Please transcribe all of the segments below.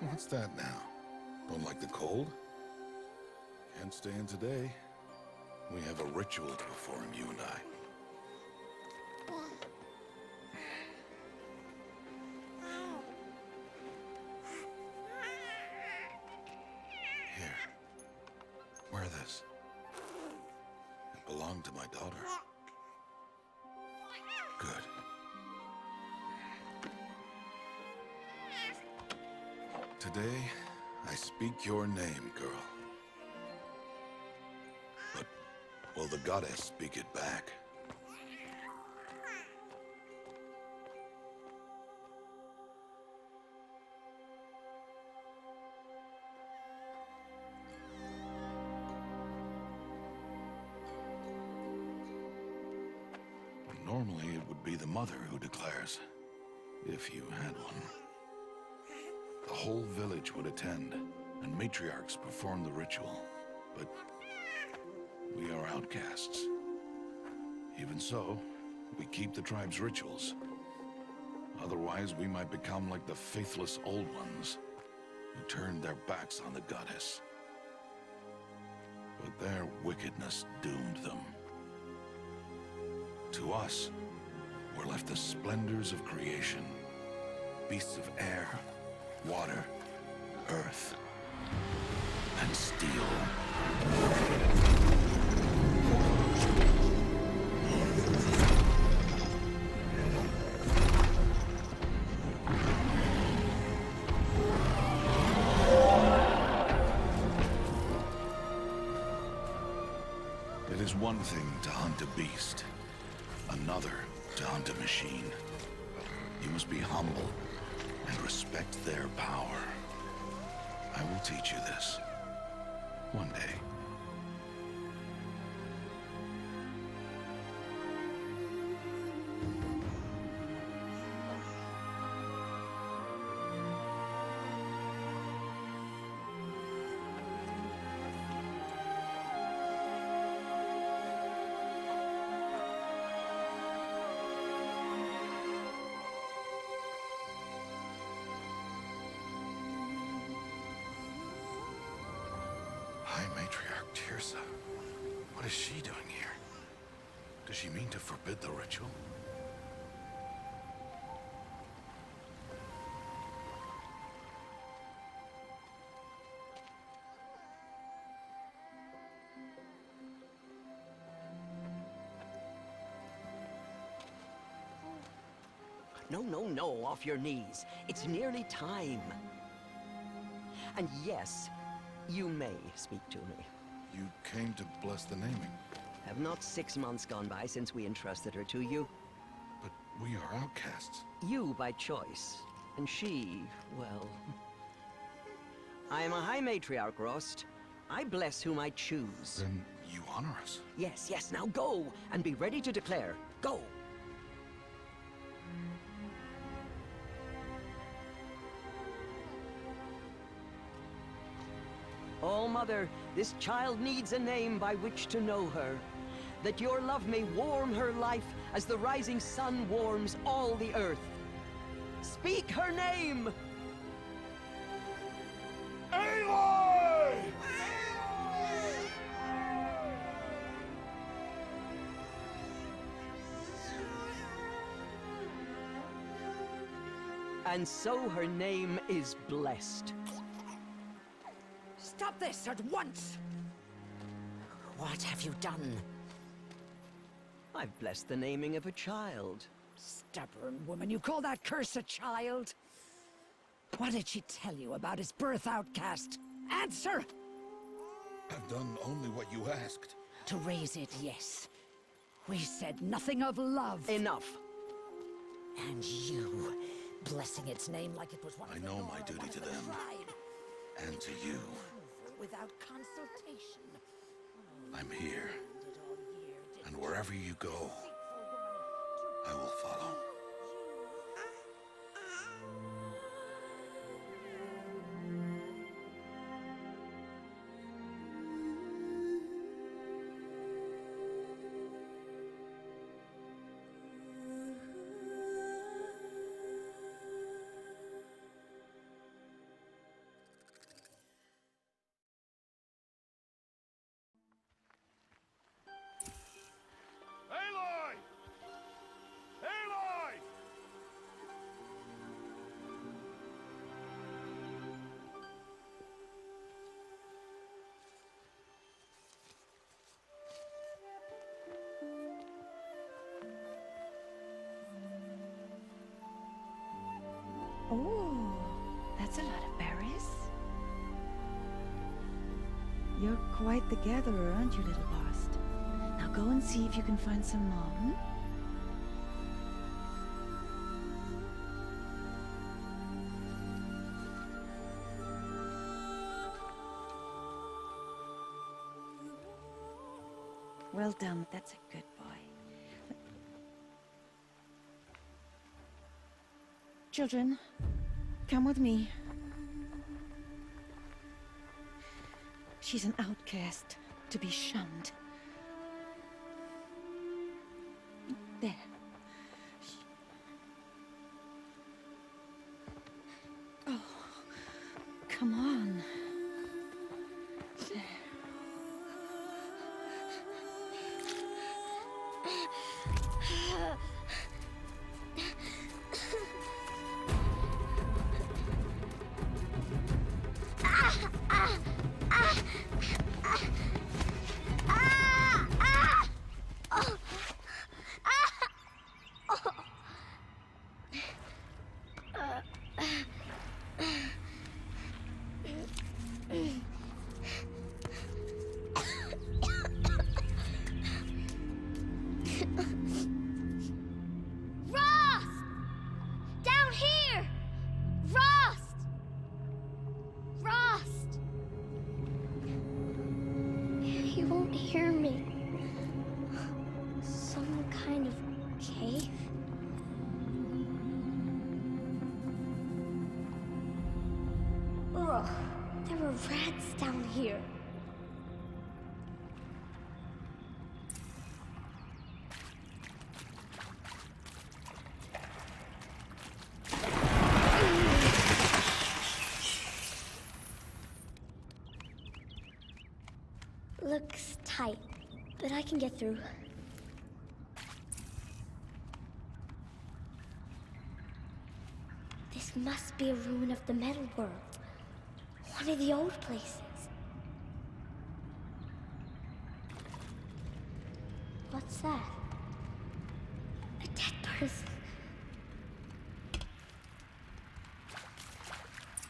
What's that now? Don't like the cold? Can't stay in today. We have a ritual to perform, you and I. Here. Wear this. It belonged to my daughter. Good. Today, I speak your name, girl. But will the goddess speak it back? Normally, it would be the mother who declares, if you had one. The whole village would attend, and matriarchs perform the ritual. But we are outcasts. Even so, we keep the tribe's rituals. Otherwise, we might become like the faithless old ones, who turned their backs on the goddess. But their wickedness doomed them. To us, were left the splendors of creation, beasts of air, water, earth, and steel. It is one thing to hunt a beast, another to hunt a machine. You must be humble and respect their power. I will teach you this. One day. High Matriarch Tirsa. What is she doing here? Does she mean to forbid the ritual? No, off your knees. It's nearly time. And yes, you may speak to me. You came to bless the naming. Have not 6 months gone by since we entrusted her to you? But we are outcasts. You by choice, and she, well... I am a High Matriarch, Rost. I bless whom I choose. Then you honor us. Yes, now go, and be ready to declare. Go! Oh, Mother, this child needs a name by which to know her. That your love may warm her life as the rising sun warms all the earth. Speak her name! Eilloy! And so her name is blessed. Stop this at once! What have you done? I've blessed the naming of a child. Stubborn woman, you call that curse a child? What did she tell you about his birth, outcast? Answer! I've done only what you asked. To raise it, yes. We said nothing of love. Enough. And you, blessing its name like it was one I of the know Nora, my duty one of to the them. tribe. And to you. Without consultation. I'm here. Did all year, did And wherever you go, deceitful woman, I will follow. Oh, that's a lot of berries. You're quite the gatherer, aren't you, little Bast? Now go and see if you can find some more, hmm? Well done, that's a good boy. Children, come with me. She's an outcast, to be shunned. There. Oh, come on. There. He won't hear me. Some kind of cave? Ugh, there were rats down here. Looks tight, but I can get through. This must be a ruin of the metal world. One of the old places. What's that? A dead person.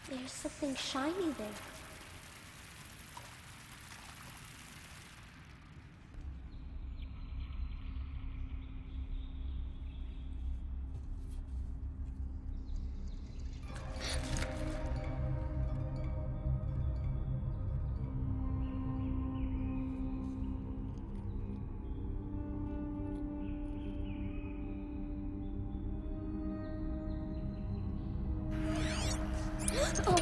There's something shiny there. Oh.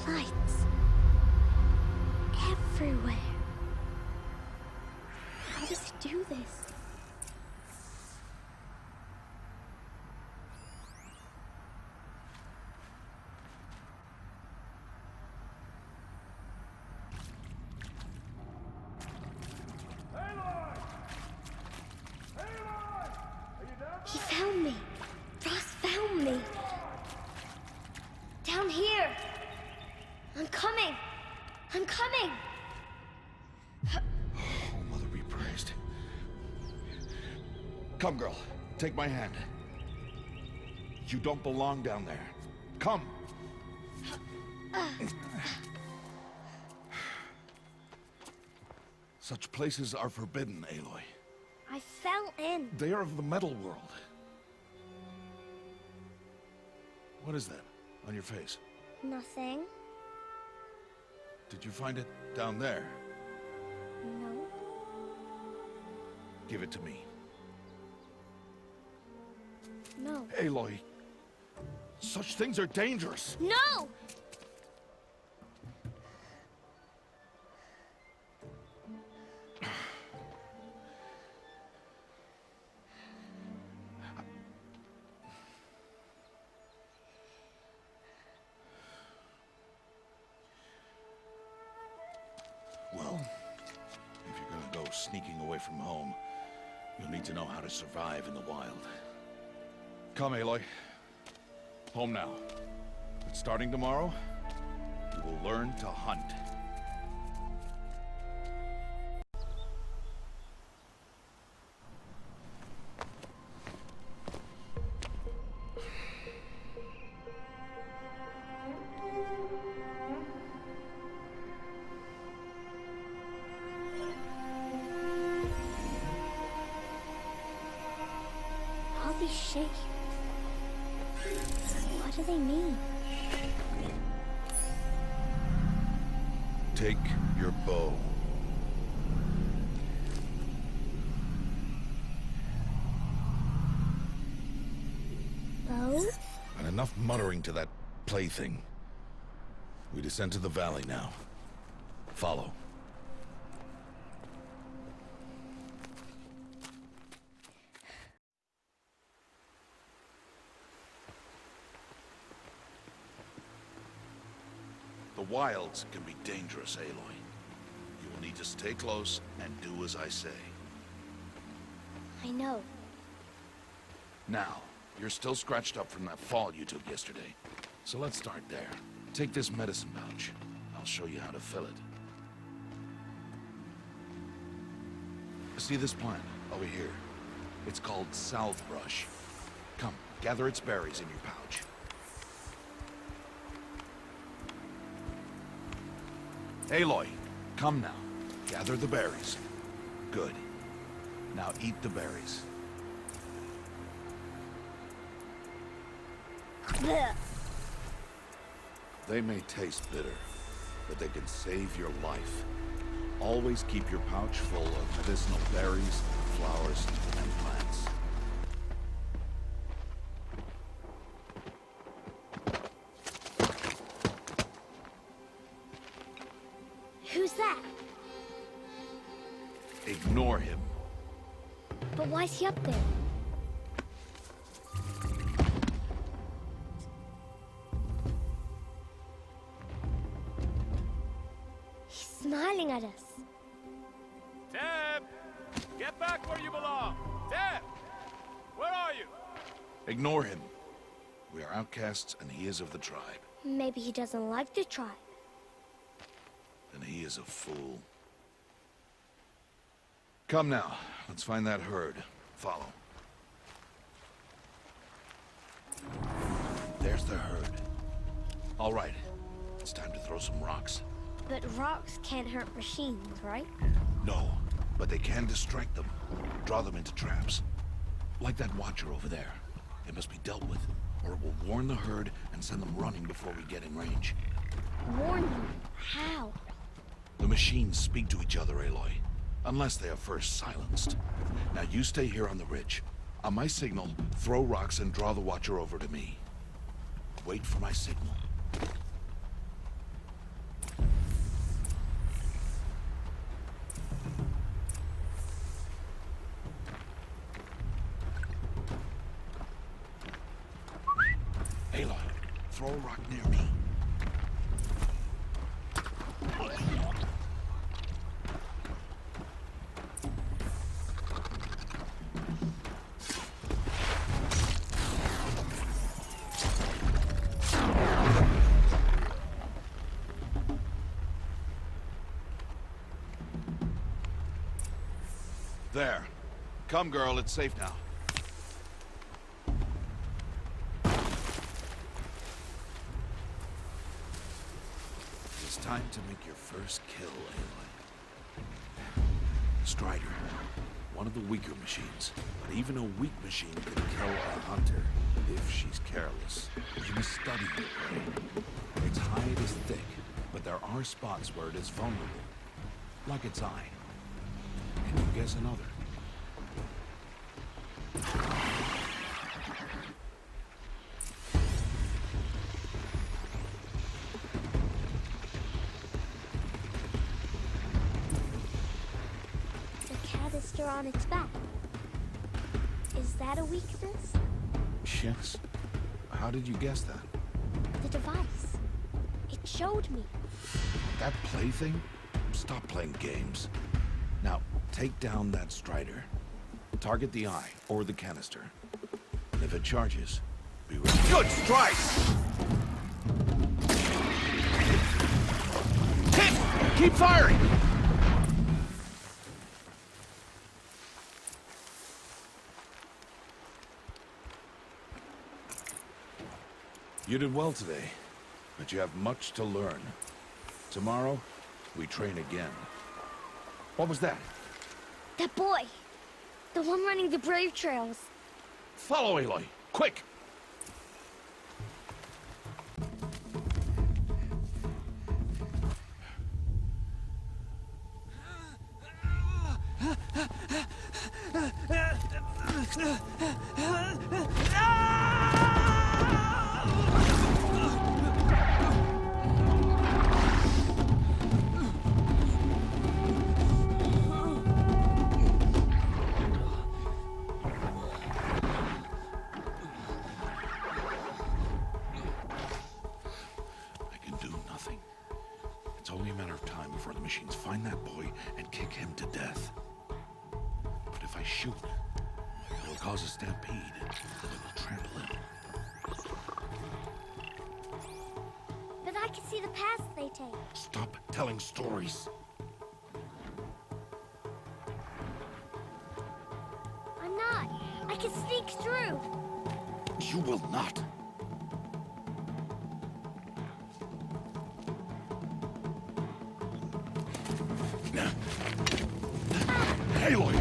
Lights. Everywhere. How does he do this? He found me. Ross found me. Down here. I'm coming. I'm coming. Oh, Mother be praised. Come, girl. Take my hand. You don't belong down there. Come. Such places are forbidden, Aloy. I fell in. They are of the metal world. What is that on your face? Nothing. Did you find it down there? No. Give it to me. No. Aloy, such things are dangerous. No! sneaking away from home, you'll need to know how to survive in the wild. Come, Aloy. Home now. But starting tomorrow, you will learn to hunt. All these shapes. What do they mean? Take your bow. Bow? And enough muttering to that plaything. We descend to the valley now. Follow. The wilds can be dangerous, Aloy. You will need to stay close and do as I say. I know. Now, you're still scratched up from that fall you took yesterday. So let's start there. Take this medicine pouch. I'll show you how to fill it. See this plant over here? It's called salve brush. Come, gather its berries in your pouch. Aloy, come now. Gather the berries. Good. Now eat the berries. Blech. They may taste bitter, but they can save your life. Always keep your pouch full of medicinal berries, flowers, and plants. Who's that? Ignore him. But why's he up there? He's smiling at us. Deb! Get back where you belong! Deb! Where are you? Ignore him. We are outcasts, and he is of the tribe. Maybe he doesn't like the tribe. And he is a fool. Come now, let's find that herd. Follow. There's the herd. All right, it's time to throw some rocks. But rocks can't hurt machines, right? No, but they can distract them. Draw them into traps. Like that watcher over there. It must be dealt with, or it will warn the herd and send them running before we get in range. Warn them? How? The machines speak to each other, Aloy. Unless they are first silenced. Now you stay here on the ridge. On my signal, throw rocks and draw the watcher over to me. Wait for my signal. Aloy, throw a rock near me. There. Come, girl, it's safe now. It's time to make your first kill, Aloy. Strider. One of the weaker machines. But even a weak machine can kill a hunter if she's careless. You must study the prey. Its hide is thick, but there are spots where it is vulnerable. Like its eye. Can you guess another? The canister on its back. Is that a weakness? Yes. How did you guess that? The device. It showed me. That plaything? Stop playing games. Now, Take down that Strider. Target the eye or the canister. And if it charges, be ready. Good strike! Hit! Keep firing! You did well today, but you have much to learn. Tomorrow, we train again. What was that? That boy! The one running the brave trails. Follow Aloy, quick! It's only a matter of time before the machines find that boy and kick him to death. But if I shoot, it'll cause a stampede. It will trample him. But I can see the paths they take. Stop telling stories. I'm not. I can sneak through. You will not. Eilloy!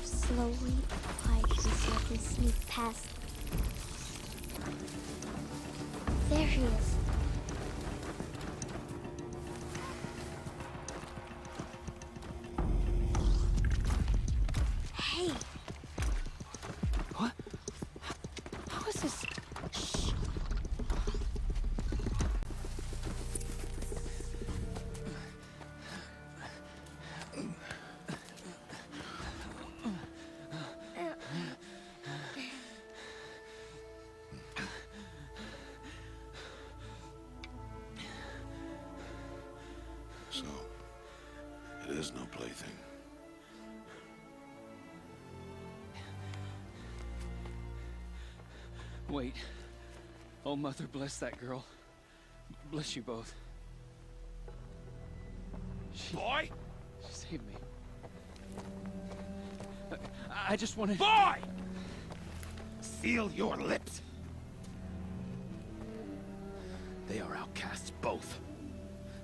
Slowly, quietly, so I can sneak past them. There he is. Hey! What? How is this? Shh. So, it is no plaything. Wait. Oh, Mother, bless that girl. Bless you both. Boy! She saved me. I just wanted... Boy! Seal your lips. They are outcasts, both.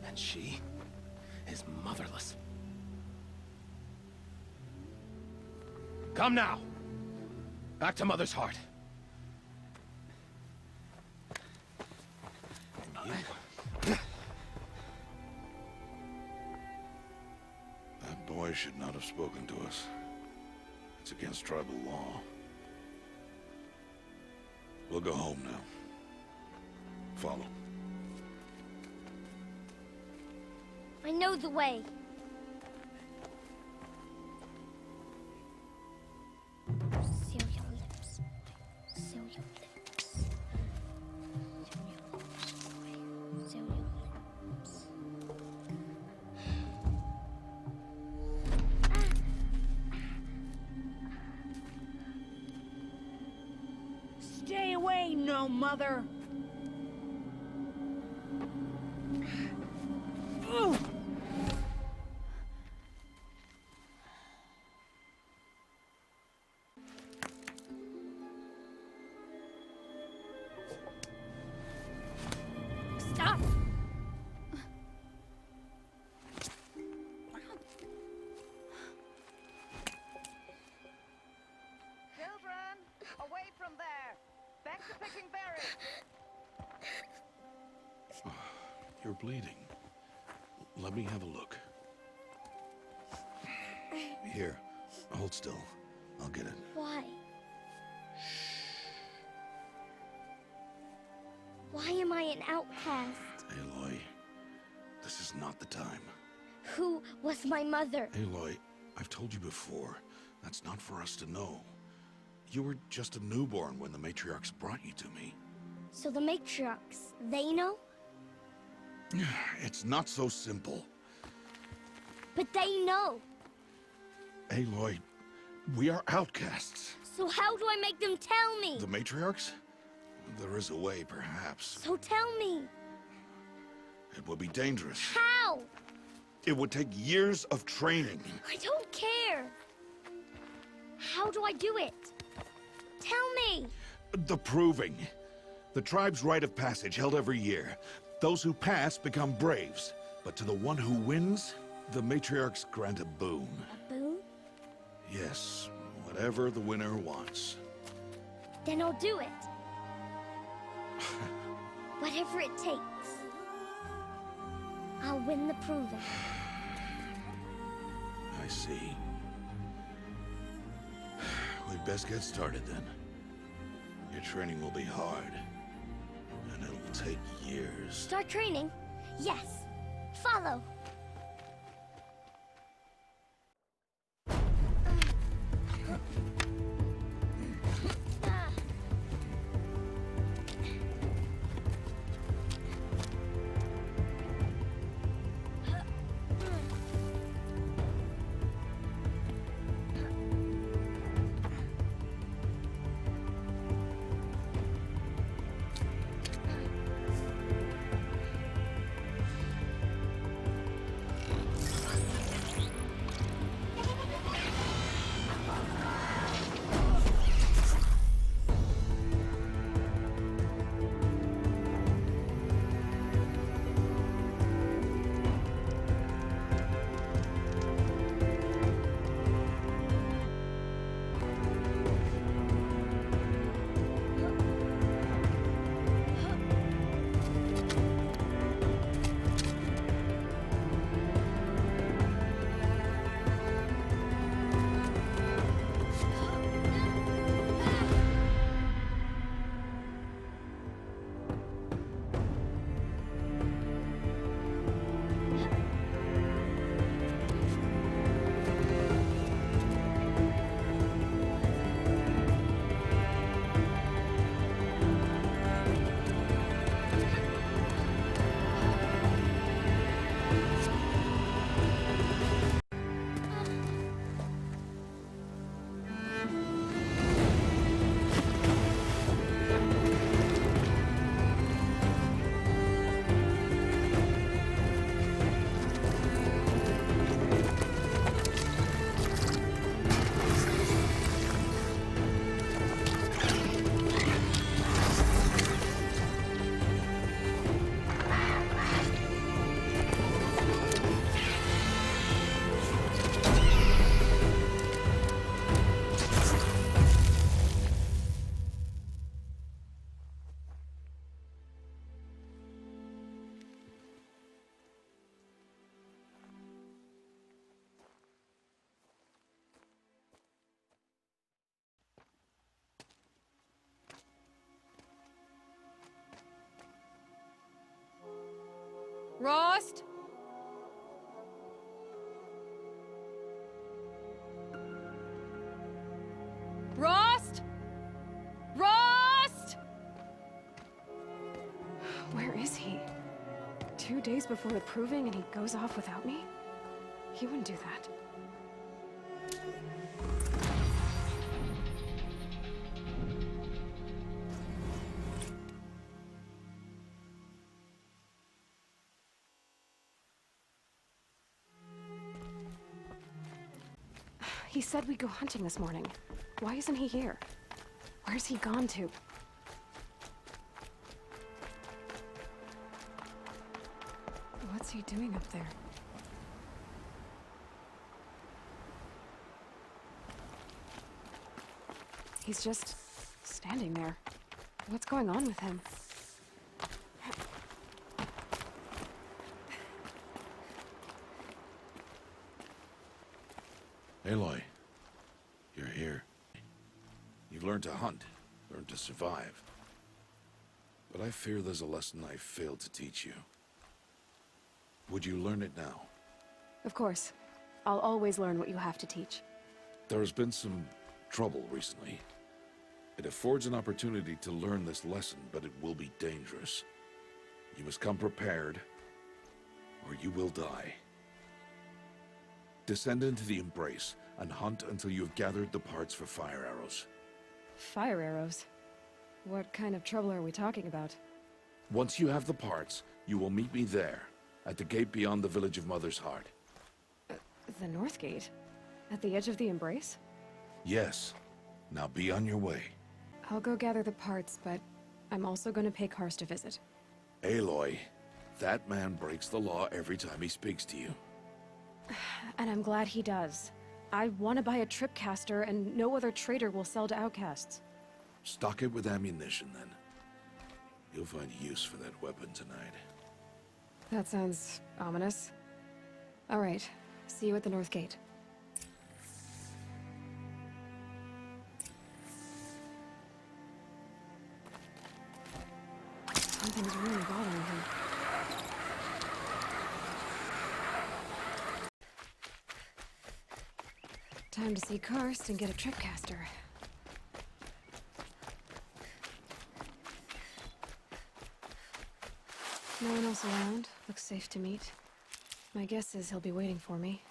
And she is motherless. Come now. Back to Mother's heart. And you... That boy should not have spoken to us. It's against tribal law. We'll go home now. Follow. I know the way. Seal your lips. Seal your lips. Seal your lips. Stay away, no mother. Ugh. Stop! Back to picking berries. You're bleeding. Let me have a look. Here, hold still. I'll get it. Why? Why am I an outcast? Aloy, this is not the time. Who was my mother? Aloy, I've told you before, that's not for us to know. You were just a newborn when the matriarchs brought you to me. So the matriarchs, they know? It's not so simple. But they know. Aloy, we are outcasts. So how do I make them tell me? The matriarchs? There is a way, perhaps. So tell me. It would be dangerous. How? It would take years of training. I don't care. How do I do it? Tell me. The proving. The tribe's rite of passage held every year. Those who pass become braves. But to the one who wins, the matriarchs grant a boon. A boon? Yes, whatever the winner wants. Then I'll do it. Whatever it takes. I'll win the proving. I see. We'd best get started then. Your training will be hard, and it will take years. Start training? Yes. Follow. Rost? Rost? Rost? Where is he? 2 days before the proving and he goes off without me? He wouldn't do that. He said we'd go hunting this morning. Why isn't he here? Where's he gone to? What's he doing up there? He's just standing there. What's going on with him? Aloy, you're here. You've learned to hunt, learned to survive. But I fear there's a lesson I failed to teach you. Would you learn it now? Of course. I'll always learn what you have to teach. There has been some trouble recently. It affords an opportunity to learn this lesson, but it will be dangerous. You must come prepared, or you will die. Descend into the Embrace and hunt until you have gathered the parts for fire arrows. Fire arrows? What kind of trouble are we talking about? Once you have the parts, you will meet me there, at the gate beyond the village of Mother's Heart. The North Gate? At the edge of the Embrace? Yes. Now be on your way. I'll go gather the parts, but I'm also going to pay Karst a visit. Aloy, that man breaks the law every time he speaks to you. And I'm glad he does. I want to buy a tripcaster, and no other trader will sell to outcasts. Stock it with ammunition, then. You'll find use for that weapon tonight. That sounds ominous. All right. See you at the North Gate. Something's really bothering him. Time to see Karst and get a tripcaster. No one else around. Looks safe to meet. My guess is he'll be waiting for me.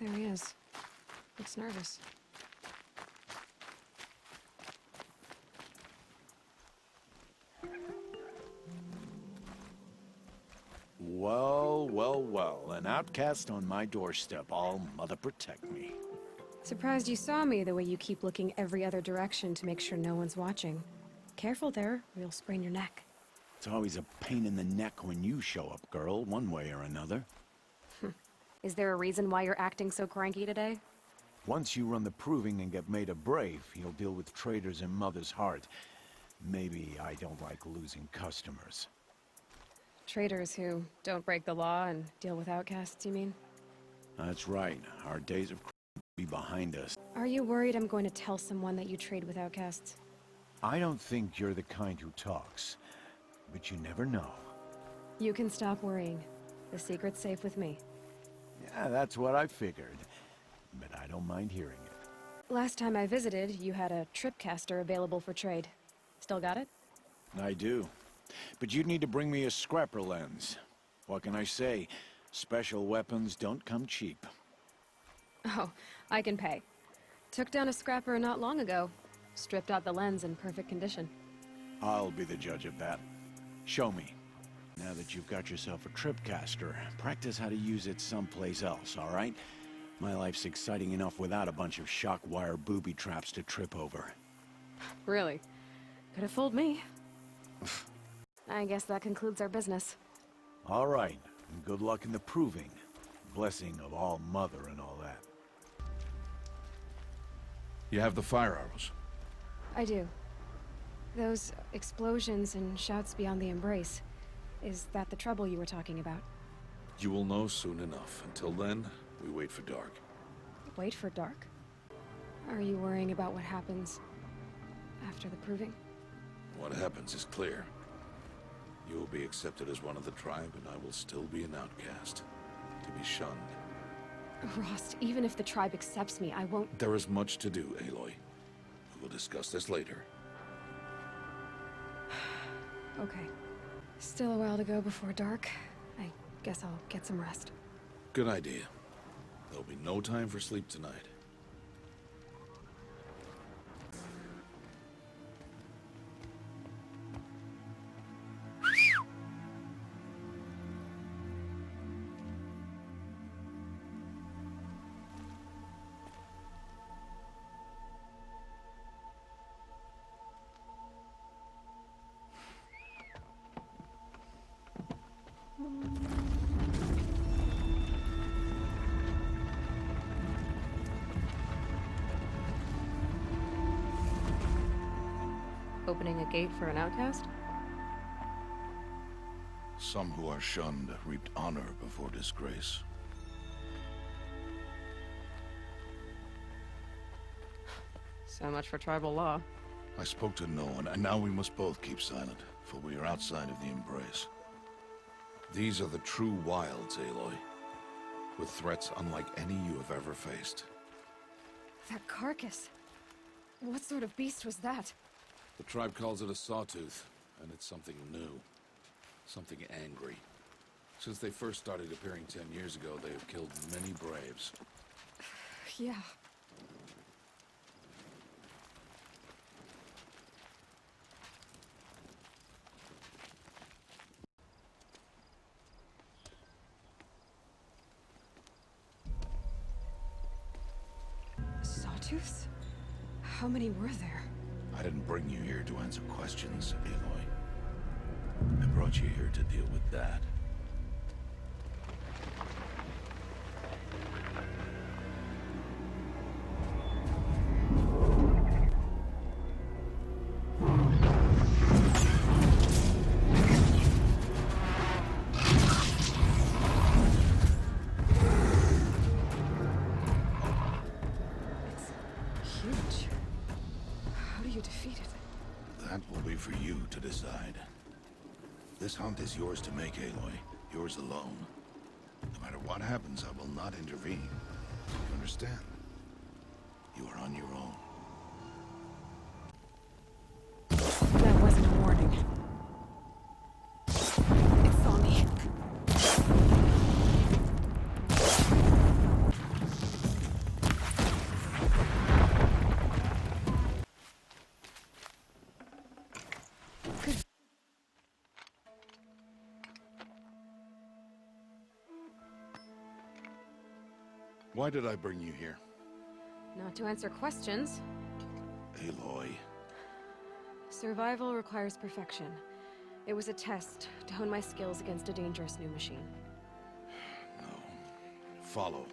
There he is. Looks nervous. Well, well, well. An outcast on my doorstep. All mother protect me. Surprised you saw me the way you keep looking every other direction to make sure no one's watching. Careful there, or you'll sprain your neck. It's always a pain in the neck when you show up, girl, one way or another. Is there a reason why you're acting so cranky today? Once you run the proving and get made a brave, you'll deal with traitors in Mother's Heart. Maybe I don't like losing customers. Traitors who don't break the law and deal with outcasts, you mean? That's right. Our days of crime will be behind us. Are you worried I'm going to tell someone that you trade with outcasts? I don't think you're the kind who talks, but you never know. You can stop worrying. The secret's safe with me. Yeah, that's what I figured. But I don't mind hearing it. Last time I visited, you had a tripcaster available for trade. Still got it? I do. But you'd need to bring me a scrapper lens. What can I say? Special weapons don't come cheap. Oh, I can pay. Took down a scrapper not long ago. Stripped out the lens in perfect condition. I'll be the judge of that. Show me. Now that you've got yourself a tripcaster, practice how to use it someplace else, all right? My life's exciting enough without a bunch of shock wire booby traps to trip over. Really? Could have fooled me. I guess that concludes our business. All right, and good luck in the proving. Blessing of All Mother and all that. You have the fire arrows. I do. Those explosions and shouts beyond the Embrace. Is that the trouble you were talking about? You will know soon enough. Until then, we wait for dark. Wait for dark? Are you worrying about what happens after the proving? What happens is clear. You will be accepted as one of the tribe, and I will still be an outcast, to be shunned. Rost, even if the tribe accepts me, I won't... There is much to do, Aloy. We will discuss this later. Okay. Still a while to go before dark. I guess I'll get some rest. Good idea. There'll be no time for sleep tonight. Opening a gate for an outcast? Some who are shunned reaped honor before disgrace. So much for tribal law. I spoke to no one, and now we must both keep silent, for we are outside of the embrace. These are the true wilds, Aloy, with threats unlike any you have ever faced. That carcass. What sort of beast was that? The tribe calls it a sawtooth, and it's something new. Something angry. Since they first started appearing 10 years ago, they have killed many braves. Yeah. Sawtooths? How many were there? I didn't bring you here to answer questions, Aloy. I brought you here to deal with that. Huge. How do you defeat it? That will be for you to decide. This hunt is yours to make, Aloy. Yours alone. No matter what happens, I will not intervene. You understand? You are on your own. That wasn't a warning. It saw me. Why did I bring you here? Not to answer questions. Aloy. Survival requires perfection. It was a test to hone my skills against a dangerous new machine. No. Follow.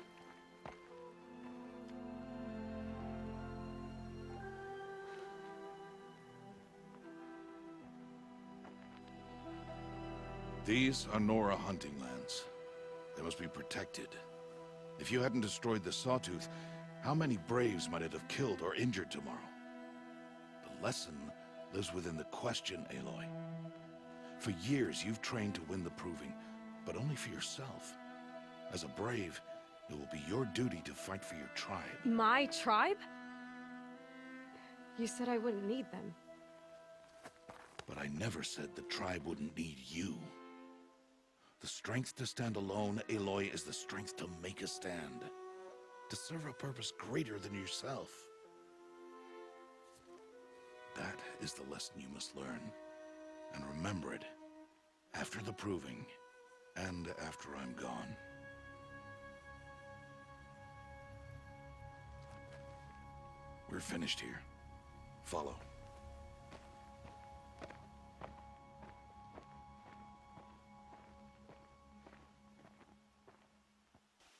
These are Nora hunting lands. They must be protected. If you hadn't destroyed the Sawtooth, how many braves might it have killed or injured tomorrow? The lesson lives within the question, Aloy. For years, you've trained to win the proving, but only for yourself. As a brave, it will be your duty to fight for your tribe. My tribe? You said I wouldn't need them. But I never said the tribe wouldn't need you. The strength to stand alone, Aloy, is the strength to make a stand. To serve a purpose greater than yourself. That is the lesson you must learn. And remember it. After the proving. And after I'm gone. We're finished here. Follow.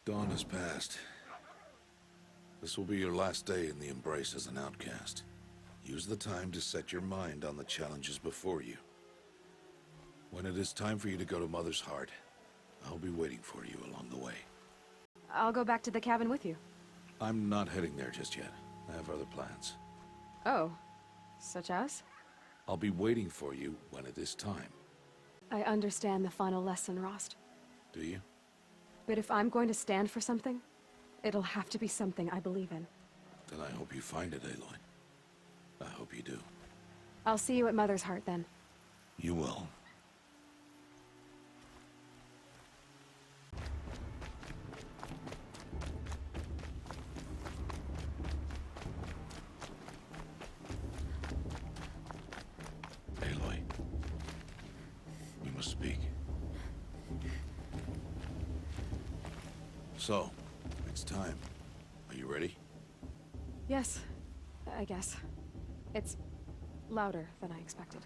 Dawn has passed. This will be your last day in the Embrace as an outcast. Use the time to set your mind on the challenges before you. When it is time for you to go to Mother's Heart, I'll be waiting for you along the way. I'll go back to the cabin with you. I'm not heading there just yet. I have other plans. Oh. Such as? I'll be waiting for you when it is time. I understand the final lesson, Rost. Do you? But if I'm going to stand for something, it'll have to be something I believe in. Then I hope you find it, Aloy. I hope you do. I'll see you at Mother's Heart, then. You will. Aloy. We must speak. So, it's time. Are you ready? Yes, I guess. It's louder than I expected.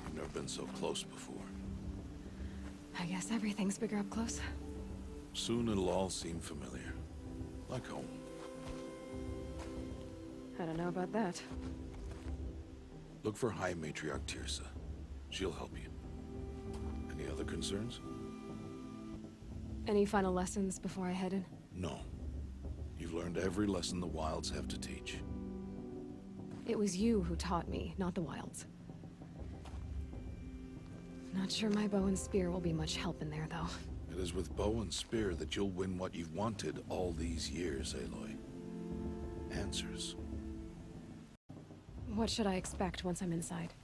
You've never been so close before. I guess everything's bigger up close. Soon it'll all seem familiar. Like home. I don't know about that. Look for High Matriarch Tirsa. She'll help you. Any other concerns? Any final lessons before I head in? No. You've learned every lesson the Wilds have to teach. It was you who taught me, not the Wilds. Not sure my bow and spear will be much help in there, though. It is with bow and spear that you'll win what you've wanted all these years, Aloy. Answers. What should I expect once I'm inside?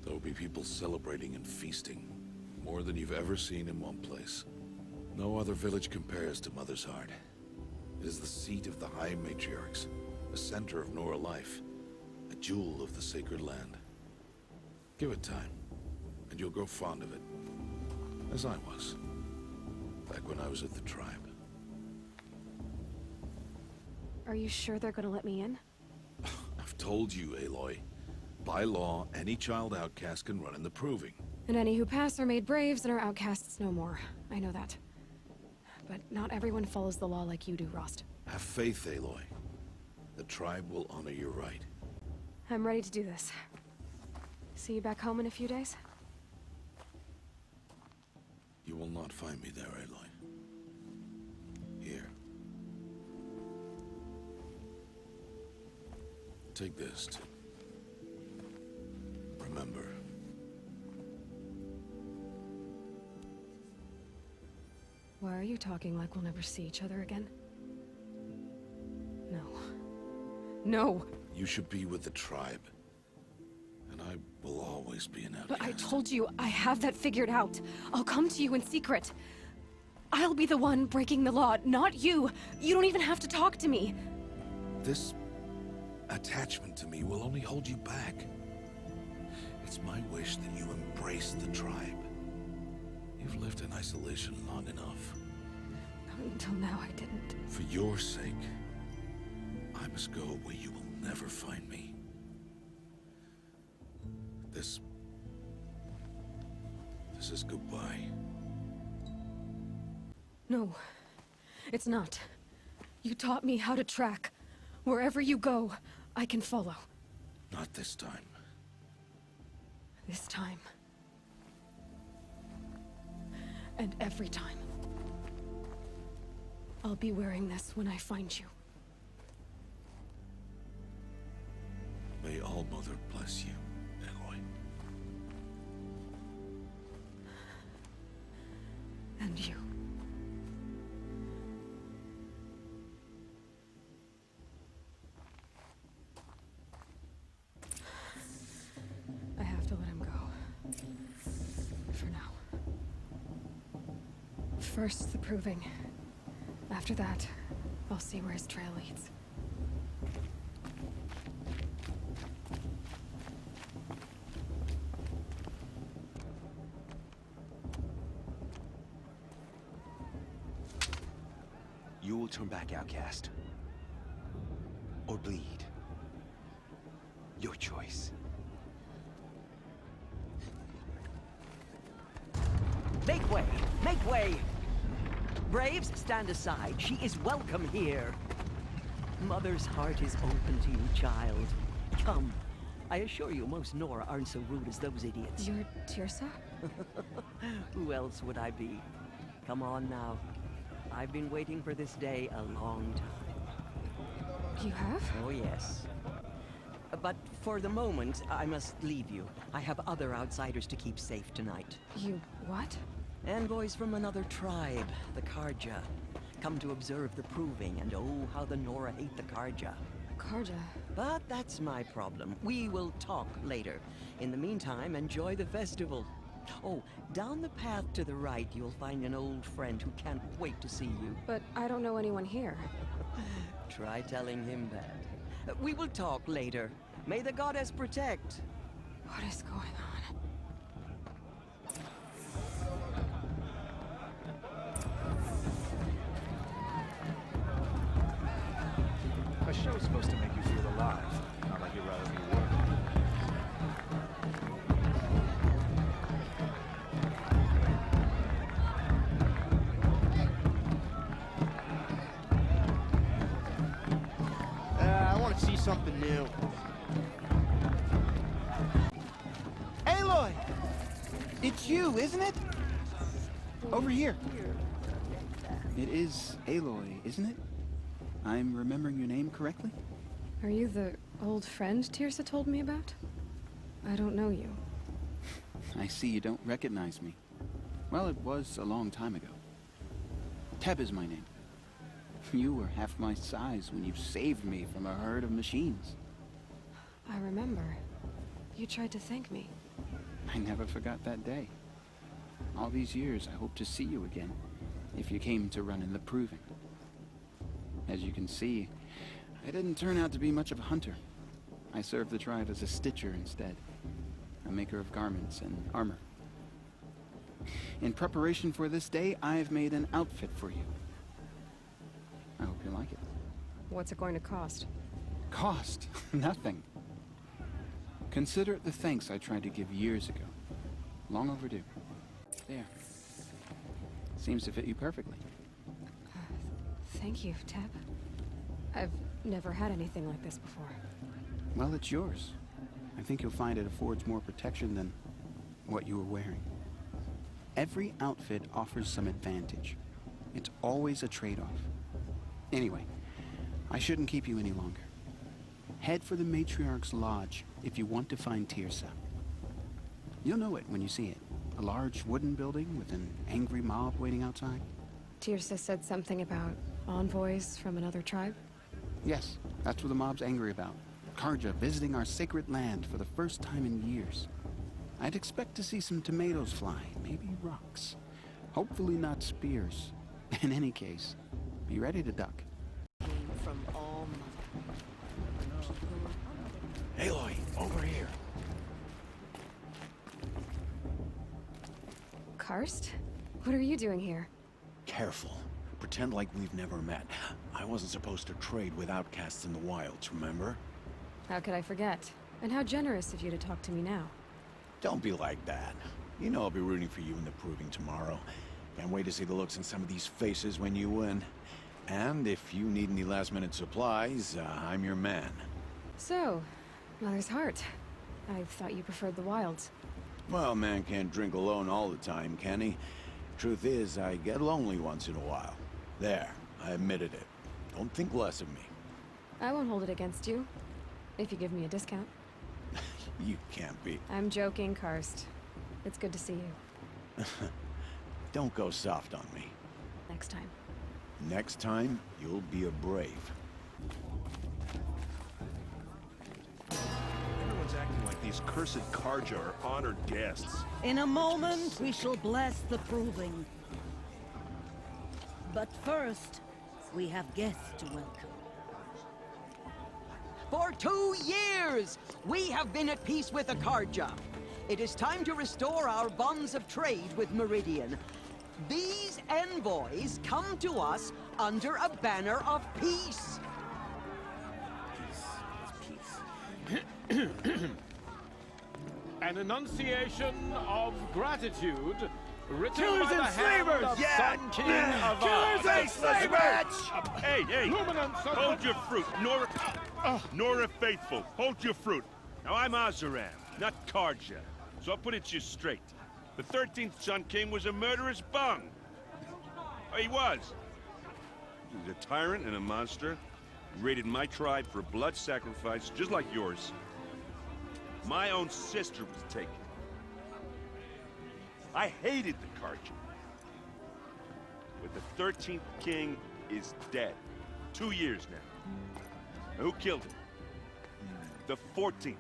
There'll be people celebrating and feasting. More than you've ever seen in one place. No other village compares to Mother's Heart. It is the seat of the High Matriarchs, the center of Nora life, a jewel of the sacred land. Give it time, and you'll grow fond of it. As I was, back when I was at the tribe. Are you sure they're gonna let me in? I've told you, Aloy. By law, any child outcast can run in the proving. And any who pass are made braves and are outcasts no more. I know that. But not everyone follows the law like you do, Rost. Have faith, Aloy. The tribe will honor your right. I'm ready to do this. See you back home in a few days? You will not find me there, Aloy. Here. Take this to remember. Why are you talking like we'll never see each other again? No. No! You should be with the tribe. And I will always be an outcast. But I told you, I have that figured out. I'll come to you in secret. I'll be the one breaking the law, not you. You don't even have to talk to me. This attachment to me will only hold you back. It's my wish that you embrace the tribe. You've lived in isolation long enough. Until now, I didn't. For your sake, I must go where you will never find me. This is goodbye. No, it's not. You taught me how to track. Wherever you go, I can follow. Not this time. This time. And every time. I'll be wearing this when I find you. May All Mother bless you, Aloy. And you. I have to let him go. For now. First, the proving. After that, I'll see where his trail leads. You will turn back, outcast. Or bleed. Your choice. Make way! Make way! Braves, stand aside. She is welcome here. Mother's heart is open to you, child. Come. I assure you, most Nora aren't so rude as those idiots. You're Tirsa? Who else would I be? Come on now. I've been waiting for this day a long time. You have? Oh, yes. But for the moment, I must leave you. I have other outsiders to keep safe tonight. You what? Envoys from another tribe, the Karja. Come to observe the proving, and oh, how the Nora hate the Karja. Karja? But that's my problem. We will talk later. In the meantime, enjoy the festival. Oh, down the path to the right, you'll find an old friend who can't wait to see you. But I don't know anyone here. Try telling him that. We will talk later. May the goddess protect. What is going on? A show's supposed to make you feel alive, not like you'd rather be working. I want to see something new. Aloy! It's you, isn't it? Over here. It is Aloy, isn't it? I'm remembering your name correctly? Are you the old friend Tirsa told me about? I don't know you. I see you don't recognize me. Well, it was a long time ago. Teb is my name. You were half my size when you saved me from a herd of machines. I remember. You tried to thank me. I never forgot that day. All these years, I hope to see you again, if you came to run in the Proving. As you can see, I didn't turn out to be much of a hunter. I served the tribe as a stitcher instead, a maker of garments and armor. In preparation for this day, I've made an outfit for you. I hope you like it. What's it going to cost? Cost? Nothing. Consider it the thanks I tried to give years ago. Long overdue. There. Seems to fit you perfectly. Thank you, Teb. I've never had anything like this before. Well, it's yours. I think you'll find it affords more protection than what you were wearing. Every outfit offers some advantage. It's always a trade-off. Anyway, I shouldn't keep you any longer. Head for the Matriarch's Lodge if you want to find Tirsa. You'll know it when you see it. A large wooden building with an angry mob waiting outside. Tirsa said something about envoys from another tribe? Yes, that's what the mob's angry about. Karja visiting our sacred land for the first time in years. I'd expect to see some tomatoes fly, maybe rocks. Hopefully not spears. In any case, be ready to duck. From all Aloy, over here. Karst? What are you doing here? Careful. Pretend like we've never met. I wasn't supposed to trade with outcasts in the wilds, remember? How could I forget? And how generous of you to talk to me now. Don't be like that. You know I'll be rooting for you in the Proving tomorrow. Can't wait to see the looks on some of these faces when you win. And if you need any last-minute supplies, I'm your man. So, Mother's Heart. I thought you preferred the wilds. Well, man can't drink alone all the time, can he? Truth is, I get lonely once in a while. There, I admitted it. Don't think less of me. I won't hold it against you. If you give me a discount. You can't be. I'm joking, Karst. It's good to see you. Don't go soft on me. Next time. Next time, you'll be a brave. Everyone's acting like these cursed Karja are honored guests. In a moment, we shall bless the Proving. But first, we have guests to welcome. For 2 years, we have been at peace with the Karja. It is time to restore our bonds of trade with Meridian. These envoys come to us under a banner of peace. An enunciation of gratitude written Killers by the and hand slavers! of Yeah! Sun King Avad. Killers and slavers! Hey, Hold your fruit, Nora Faithful, hold your fruit. Now I'm Azaran, not Karja, so I'll put it to you straight. The 13th Sun King was a murderous bung. Oh, he was. He was a tyrant and a monster. He raided my tribe for blood sacrifice, just like yours. My own sister was taken. I hated the Karja. But the 13th king is dead. 2 years now. Now, who killed him? The 14th.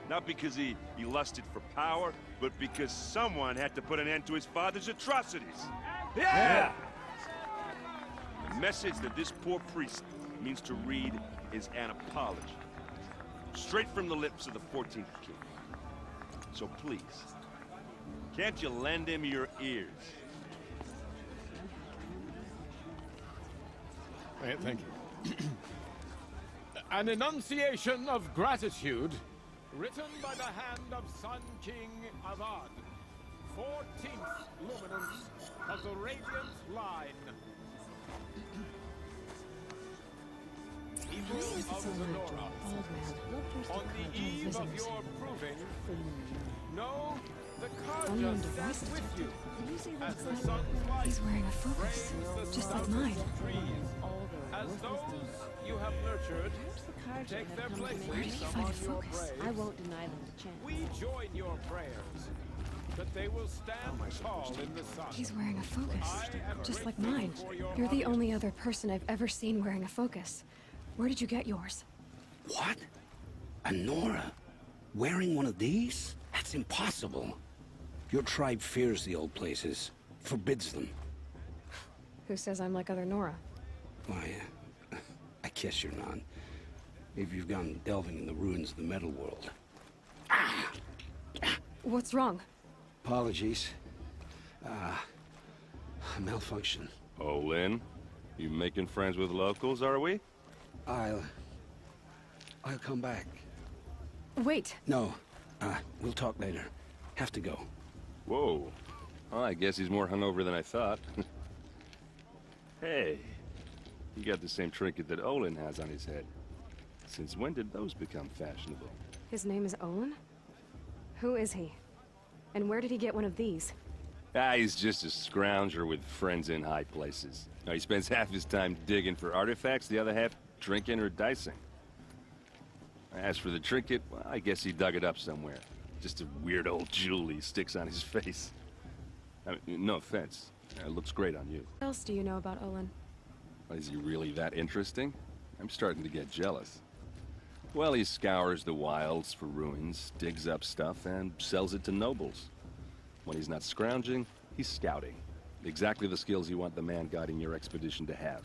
Not because he lusted for power, but because someone had to put an end to his father's atrocities. Yeah! The message that this poor priest means to read is an apology. Straight from the lips of the 14th king. So please, can't you lend him your ears? Thank you. An enunciation of gratitude written by the hand of Sun King Avad, 14th luminance of the Radiant Line. of the Nora. On the eve of your proving, no, the Karja stands with you. As the sun's light He's wearing a focus, frames the just like sprouts mine. of trees. As those you have nurtured take their places Where did he find a among your focus? braves, I won't deny them the chance. we join your prayers that they will stand tall in the sun. He's wearing a focus, I am just like grateful mine. for your You're the honesty. only other person I've ever seen wearing a focus. Where did you get yours? What? A Nora? Wearing one of these? That's impossible. Your tribe fears the old places, forbids them. Who says I'm like other Nora? Why, I guess you're not. Maybe you've gone delving in the ruins of the metal world. What's wrong? Apologies. Malfunction. Oh, Lynn? You making friends with locals, are we? I'll come back. Wait. No, we'll talk later. Have to go. Whoa. Oh, I guess he's more hungover than I thought. Hey, you got the same trinket that Olin has on his head. Since when did those become fashionable? His name is Olin? Who is he? And where did he get one of these? He's just a scrounger with friends in high places. Now, he spends half his time digging for artifacts, the other half drinking or dicing. As for the trinket, well, I guess he dug it up somewhere. Just a weird old jewel he sticks on his face. I mean, no offense. It looks great on you. What else do you know about Olin? Is he really that interesting? I'm starting to get jealous. Well, he scours the wilds for ruins, digs up stuff, and sells it to nobles. When he's not scrounging, he's scouting. Exactly the skills you want the man guiding your expedition to have.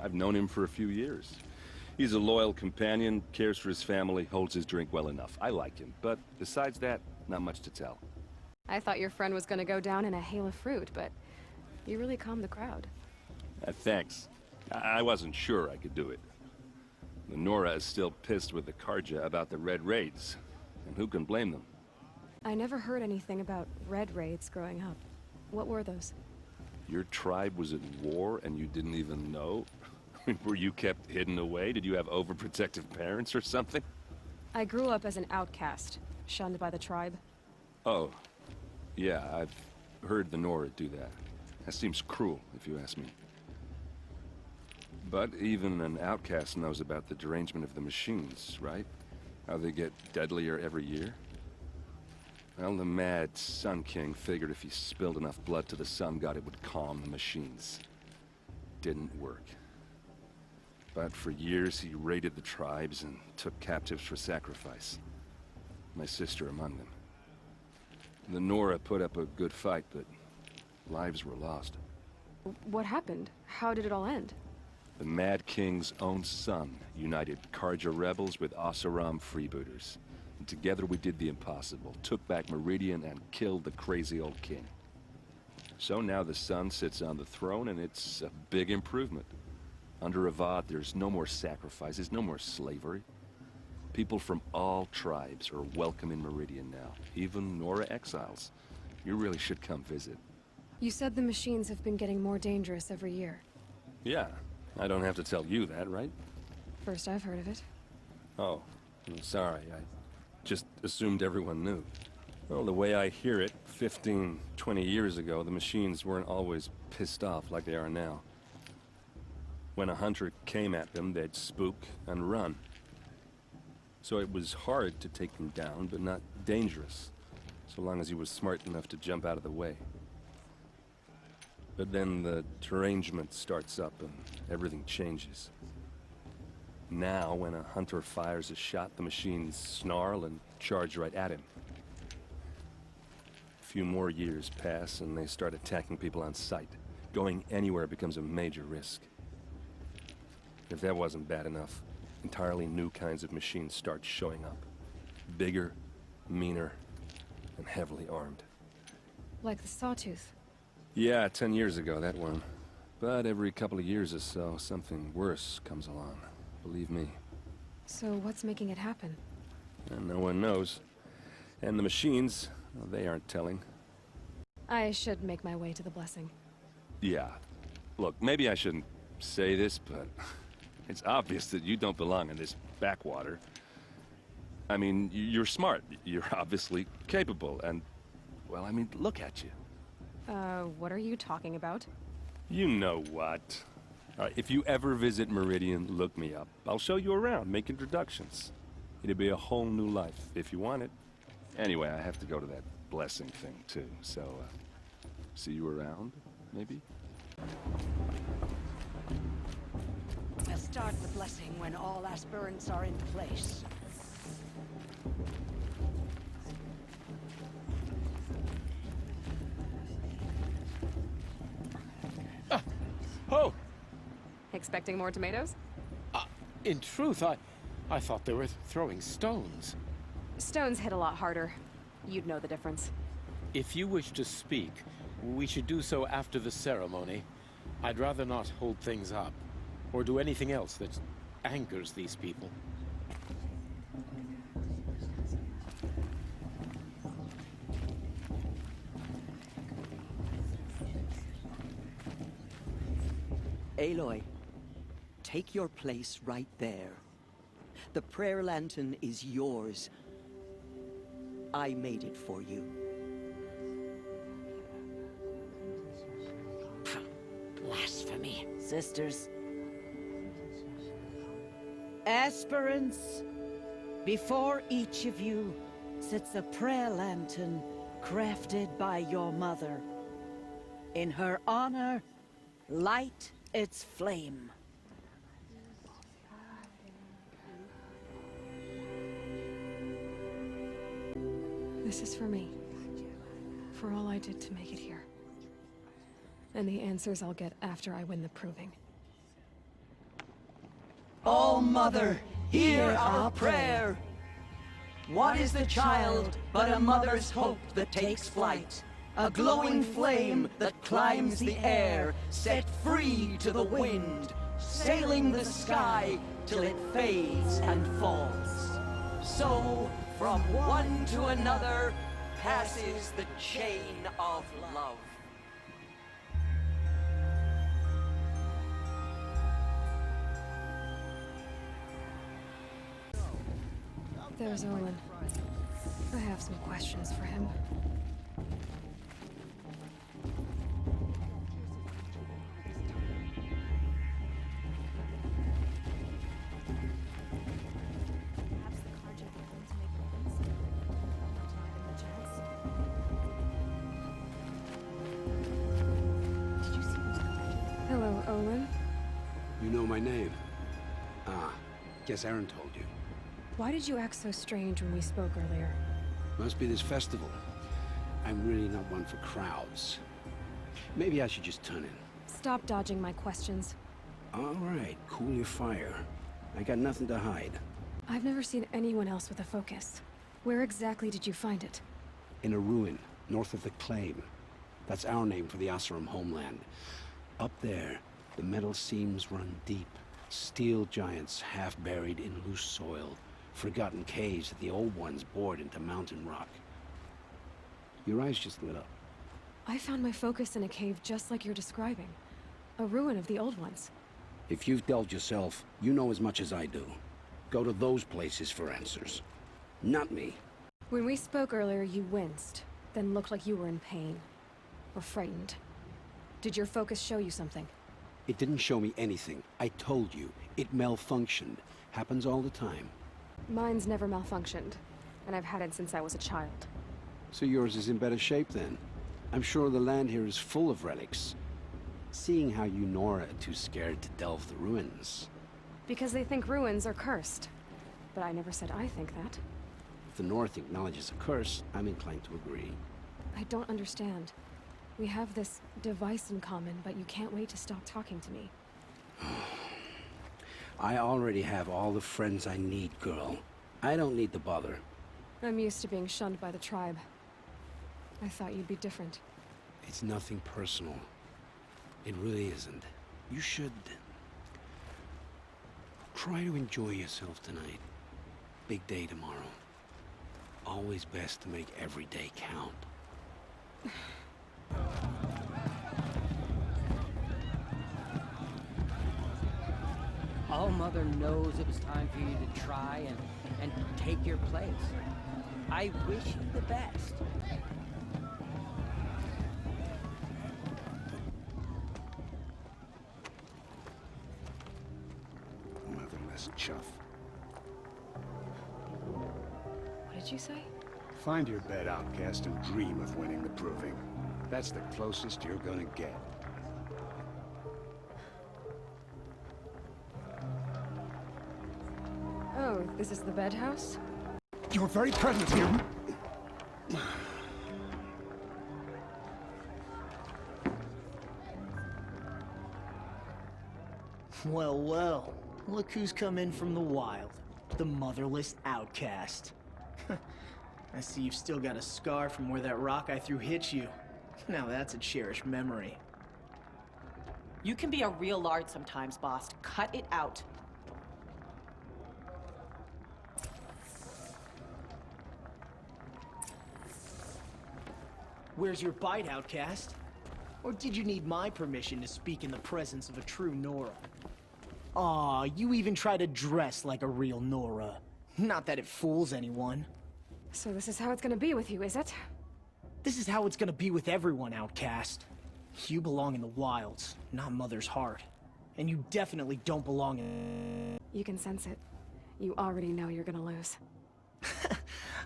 I've known him for a few years. He's a loyal companion, cares for his family, holds his drink well enough. I like him, but besides that, not much to tell. I thought your friend was gonna go down in a hail of fruit, but you really calmed the crowd. Thanks. I wasn't sure I could do it. The Nora is still pissed with the Karja about the Red Raids, and who can blame them? I never heard anything about red raids growing up. What were those? Your tribe was at war and you didn't even know? Were you kept hidden away? Did you have overprotective parents or something? I grew up as an outcast, shunned by the tribe. Oh, yeah, I've heard the Nora do that. That seems cruel, if you ask me. But even an outcast knows about the derangement of the machines, right? How they get deadlier every year? Well, the mad Sun King figured if he spilled enough blood to the Sun God, it would calm the machines. Didn't work. But for years, he raided the tribes and took captives for sacrifice. My sister among them. The Nora put up a good fight, but lives were lost. What happened? How did it all end? The Mad King's own son united Karja rebels with Oseram freebooters. And together we did the impossible, took back Meridian and killed the crazy old king. So now the son sits on the throne and it's a big improvement. Under Avad, there's no more sacrifices, no more slavery. People from all tribes are welcome in Meridian now, even Nora exiles. You really should come visit. You said the machines have been getting more dangerous every year. Yeah, I don't have to tell you that, right? First I've heard of it. Oh, I'm sorry. I just assumed everyone knew. Well, the way I hear it, 15, 20 years ago, the machines weren't always pissed off like they are now. When a hunter came at them, they'd spook and run. So it was hard to take them down, but not dangerous, so long as he was smart enough to jump out of the way. But then the derangement starts up and everything changes. Now, when a hunter fires a shot, the machines snarl and charge right at him. A few more years pass and they start attacking people on sight. Going anywhere becomes a major risk. If that wasn't bad enough, entirely new kinds of machines start showing up. Bigger, meaner, and heavily armed. Like the Sawtooth. Yeah, 10 years ago, that one. But every couple of years or so, something worse comes along. Believe me. So what's making it happen? And no one knows. And the machines, well, they aren't telling. I should make my way to the blessing. Yeah. Look, maybe I shouldn't say this, but It's obvious that you don't belong in this backwater. I mean, you're smart. You're obviously capable, and... well, I mean, look at you. What are you talking about? You know what. If you ever visit Meridian, look me up. I'll show you around, make introductions. It'll be a whole new life, if you want it. Anyway, I have to go to that blessing thing, too. So, see you around, maybe? We'll start the blessing when all aspirants are in place. Oh! Expecting more tomatoes? In truth, I thought they were throwing stones. Stones hit a lot harder. You'd know the difference. If you wish to speak, we should do so after the ceremony. I'd rather not hold things up, or do anything else that angers these people. Eilloy, take your place right there. The prayer lantern is yours. I made it for you. Blasphemy, sisters. Aspirants, before each of you sits a prayer lantern crafted by your mother. In her honor, light its flame. This is for me. For all I did to make it here. And the answers I'll get after I win the proving. Oh, Mother, hear our prayer. What is the child but a mother's hope that takes flight? A glowing flame that climbs the air, set free to the wind, sailing the sky till it fades and falls. So, from one to another, passes the chain of love. There's Owen. I have some questions for him. Hello, Olin. You know my name? Ah, guess Aaron told you. Why did you act so strange when we spoke earlier? Must be this festival. I'm really not one for crowds. Maybe I should just turn in. Stop dodging my questions. All right, cool your fire. I got nothing to hide. I've never seen anyone else with a focus. Where exactly did you find it? In a ruin, north of the Claim. That's our name for the Oseram homeland. Up there, the metal seams run deep. Steel giants half buried in loose soil. Forgotten caves that the old ones bored into mountain rock. Your eyes just lit up. I found my focus in a cave just like you're describing. A ruin of the old ones. If you've delved yourself, you know as much as I do. Go to those places for answers. Not me. When we spoke earlier, you winced, then looked like you were in pain. Or frightened. Did your focus show you something? It didn't show me anything. I told you. It malfunctioned. Happens all the time. Mine's never malfunctioned, and I've had it since I was a child. So yours is in better shape then. I'm sure the land here is full of relics. Seeing how you Nora are too scared to delve the ruins. Because they think ruins are cursed. But I never said I think that. If the North acknowledges a curse, I'm inclined to agree. I don't understand. We have this device in common, but you can't wait to stop talking to me. I already have all the friends I need, girl. I don't need the bother. I'm used to being shunned by the tribe. I thought you'd be different. It's nothing personal. It really isn't. You should... try to enjoy yourself tonight. Big day tomorrow. Always best to make every day count. All Mother knows it was time for you to try and take your place. I wish you the best. Motherless chuff. What did you say? Find your bed, outcast, and dream of winning the proving. That's the closest you're gonna get. Oh, this is the bed house? Your very presence here... Well, well. Look who's come in from the wild. The motherless outcast. I see you've still got a scar from where that rock I threw hit you. Now that's a cherished memory. You can be a real lard sometimes, boss. Cut it out. Where's your bite, outcast? Or did you need my permission to speak in the presence of a true Nora? Aw, you even try to dress like a real Nora. Not that it fools anyone. So this is how it's gonna be with you, is it? This is how it's gonna be with everyone, outcast. You belong in the wilds, not Mother's heart. And you definitely don't belong in... You can sense it. You already know you're gonna lose.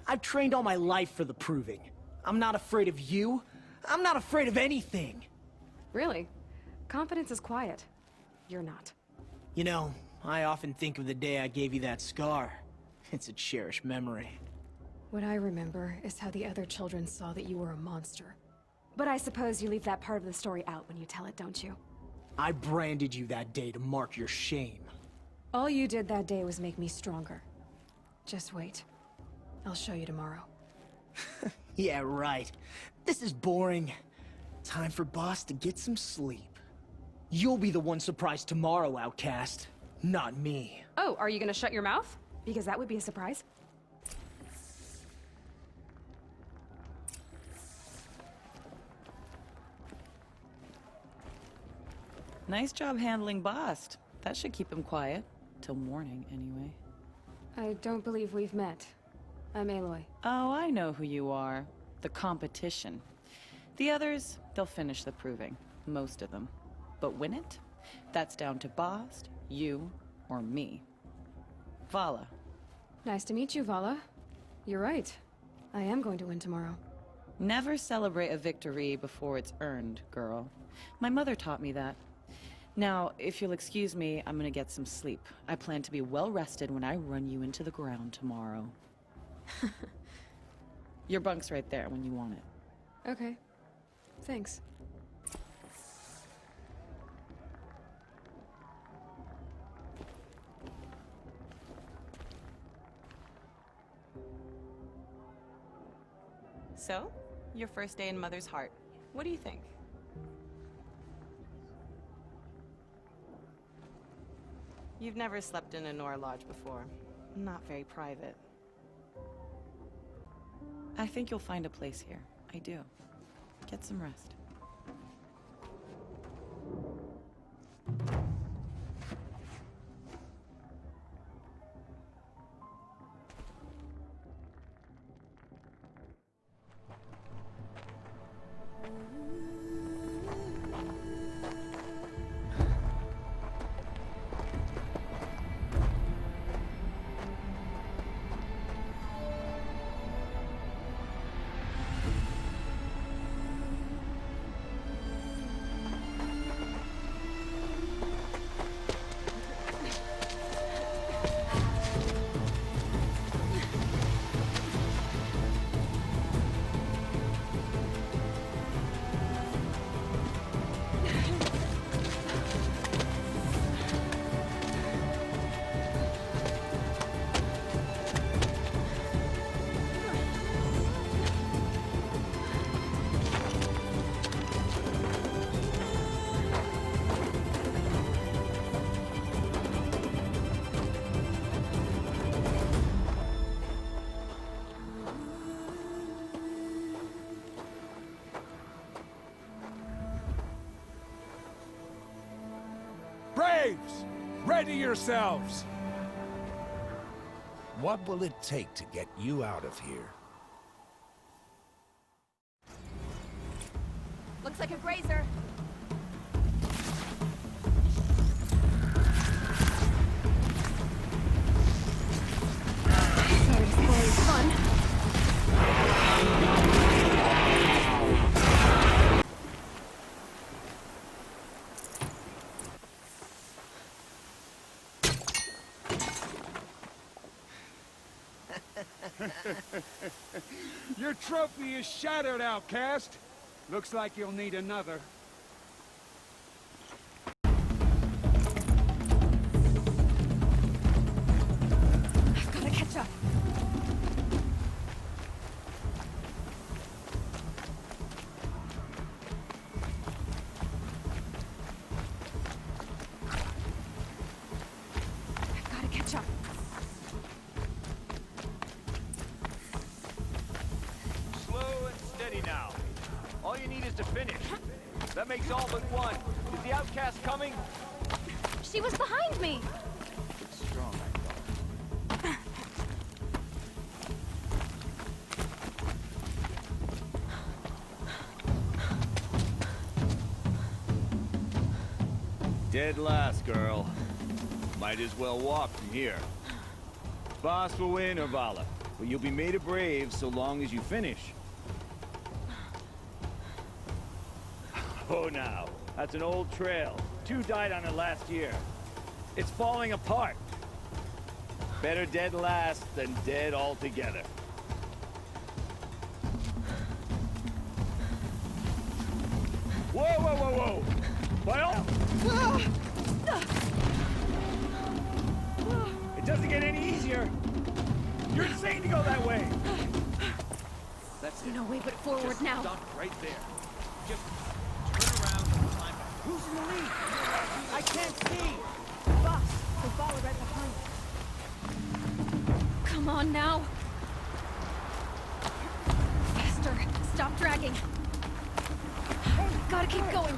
I've trained all my life for the proving. I'm not afraid of you. I'm not afraid of anything. Really? Confidence is quiet. You're not. You know, I often think of the day I gave you that scar. It's a cherished memory. What I remember is how the other children saw that you were a monster. But I suppose you leave that part of the story out when you tell it, don't you? I branded you that day to mark your shame. All you did that day was make me stronger. Just wait. I'll show you tomorrow. Yeah, right. This is boring. Time for Boss to get some sleep. You'll be the one surprised tomorrow, outcast. Not me. Oh, are you gonna shut your mouth? Because that would be a surprise. Nice job handling Bast. That should keep him quiet. Till morning, anyway. I don't believe we've met. I'm Aloy. Oh, I know who you are. The competition. The others, they'll finish the proving. Most of them. But win it? That's down to Bast, you, or me. Vala. Nice to meet you, Vala. You're right. I am going to win tomorrow. Never celebrate a victory before it's earned, girl. My mother taught me that. Now, if you'll excuse me, I'm gonna get some sleep. I plan to be well rested when I run you into the ground tomorrow. Your bunk's right there when you want it. Okay. Thanks. So, your first day in Mother's heart. What do you think? You've never slept in a Nora lodge before. Not very private. I think you'll find a place here. I do. Get some rest. Braves! Ready yourselves! What will it take to get you out of here? Looks like a grazer. Sorry to spoil your fun. Your trophy is shattered, outcast. Looks like you'll need another. I've gotta catch up. I've gotta catch up. Slow and steady now. All you need is to finish. That makes all but one. Is the outcast coming? She was behind me. It's strong, I thought. Dead last, girl. Might as well walk from here. Boss will win, Orvala, but you'll be made a brave so long as you finish. Oh, now. That's an old trail. 2 died on it last year. It's falling apart. Better dead last than dead altogether. Whoa, whoa, whoa, whoa! By all... It doesn't get any easier. You're insane to go that way. That's No way but forward Just now. Stop right there. Just turn around and climb back. Who's in the lead? I can't see! Boss, the ball right behind. Come on now. Faster. Stop dragging. Gotta keep going.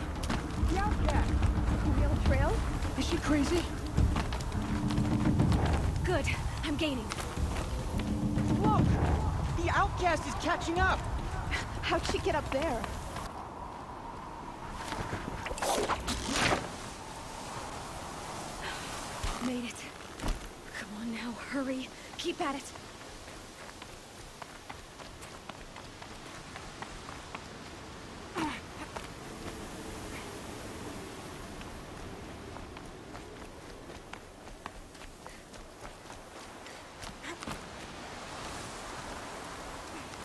The outcast! A real trail? Is she crazy? Good. I'm gaining. Look! The outcast is catching up! How'd she get up there? Made it. Come on now, hurry. Keep at it.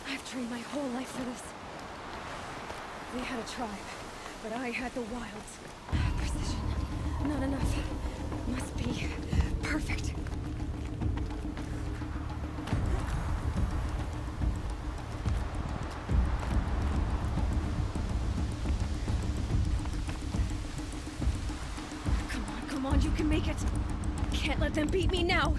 I've trained my whole life for this. They had a tribe, but I had the wilds. Precision. Not enough. Must be perfect. Come on, you can make it. Can't let them beat me now.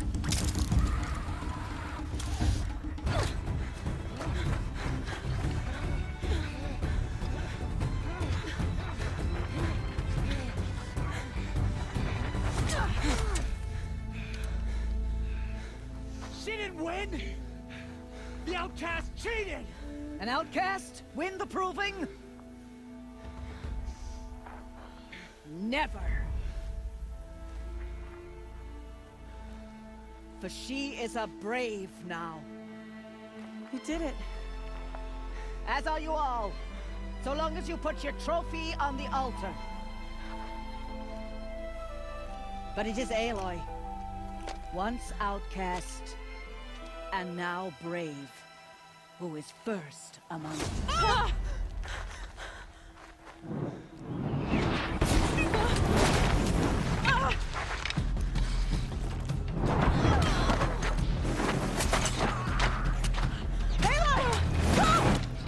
She didn't win! The outcast cheated! An outcast? Win the proving? Never. For she is a brave now. You did it. As are you all. So long as you put your trophy on the altar. But it is Aloy. Once outcast, and now brave, who is first among us. Ah!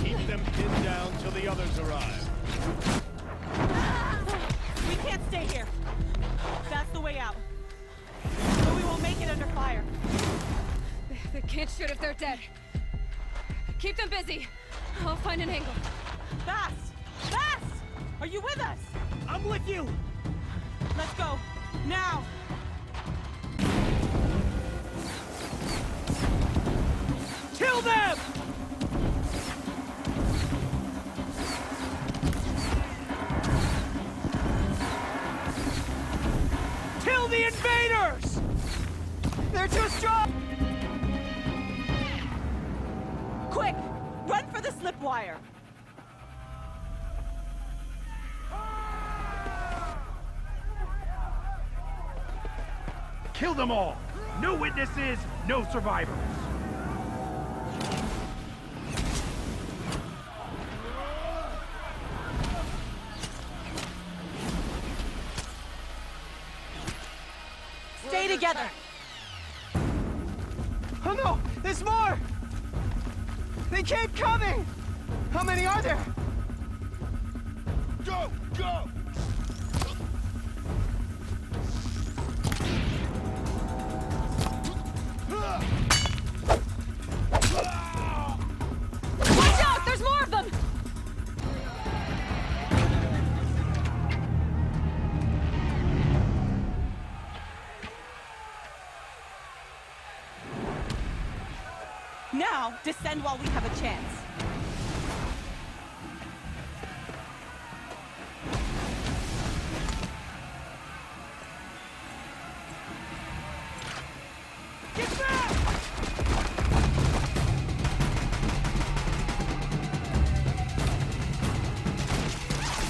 Keep them pinned down till the others arrive. We can't stay here. That's the way out. But we won't make it under fire. They can't shoot if they're dead. Keep them busy. I'll find an angle. Fast! Fast! Are you with us? I'm with you! Let's go. Now! Kill the invaders! They're too strong! Quick! Run for the slip wire! Kill them all! No witnesses, no survivors! Stay together! Oh no! There's more! They keep coming! How many are there? Go! Go! Watch out! There's more of them! Now, descend while we have a chance. Get back!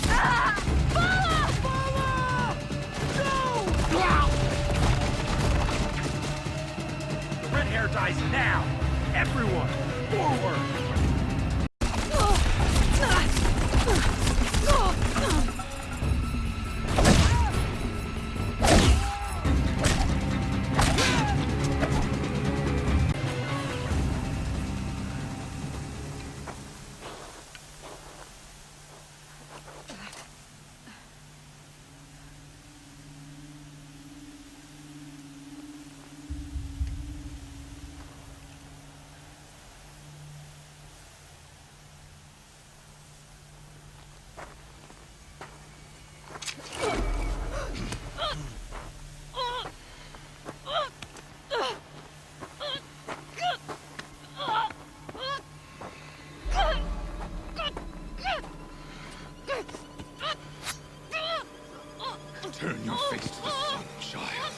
Ah! The red hair dies now! Everyone, forward! Turn your face to the sun, child.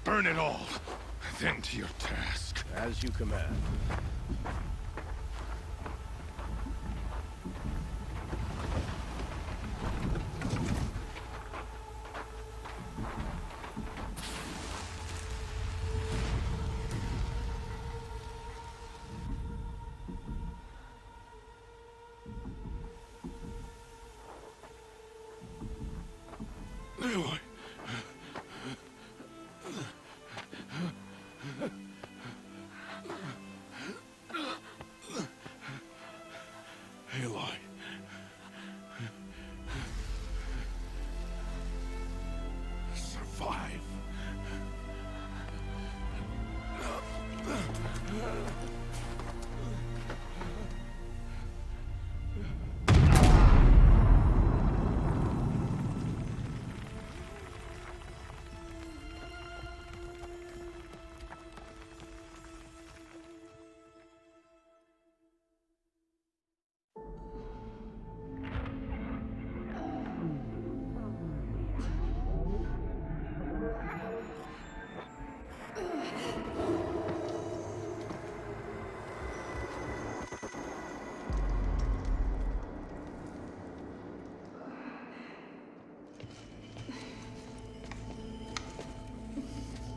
Burn it all, then to your task. As you command. Eloy. Eloy. Survive.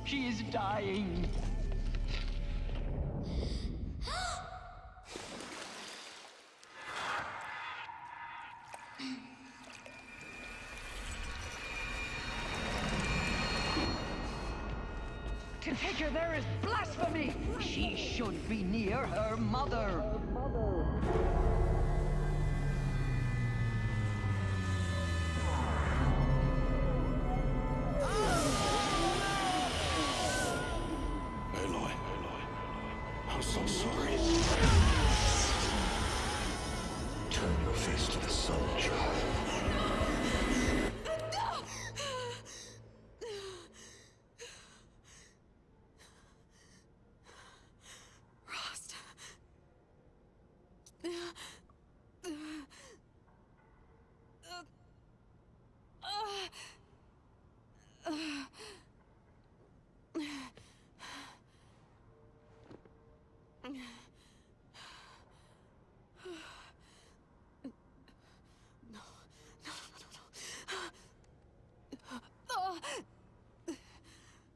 She is dying. take her there is blasphemy! She should be near her mother! Eiloi, I'm so sorry. Turn your face to the sun, child.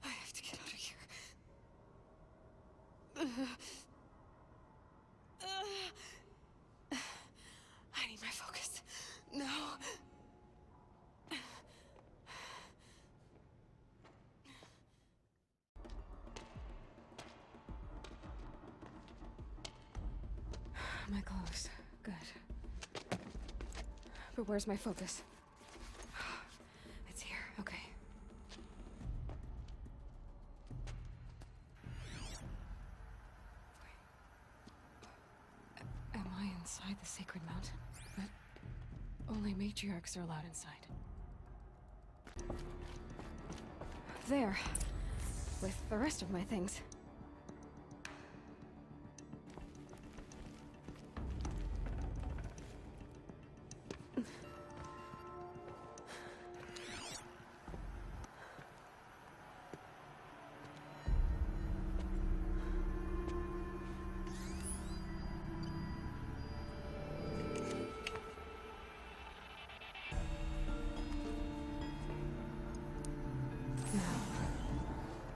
I have to get out of here. I need my focus. No. My clothes. Good. But where's my focus? It's here. Okay. Am I inside the sacred mountain? But only matriarchs are allowed inside. There. With the rest of my things.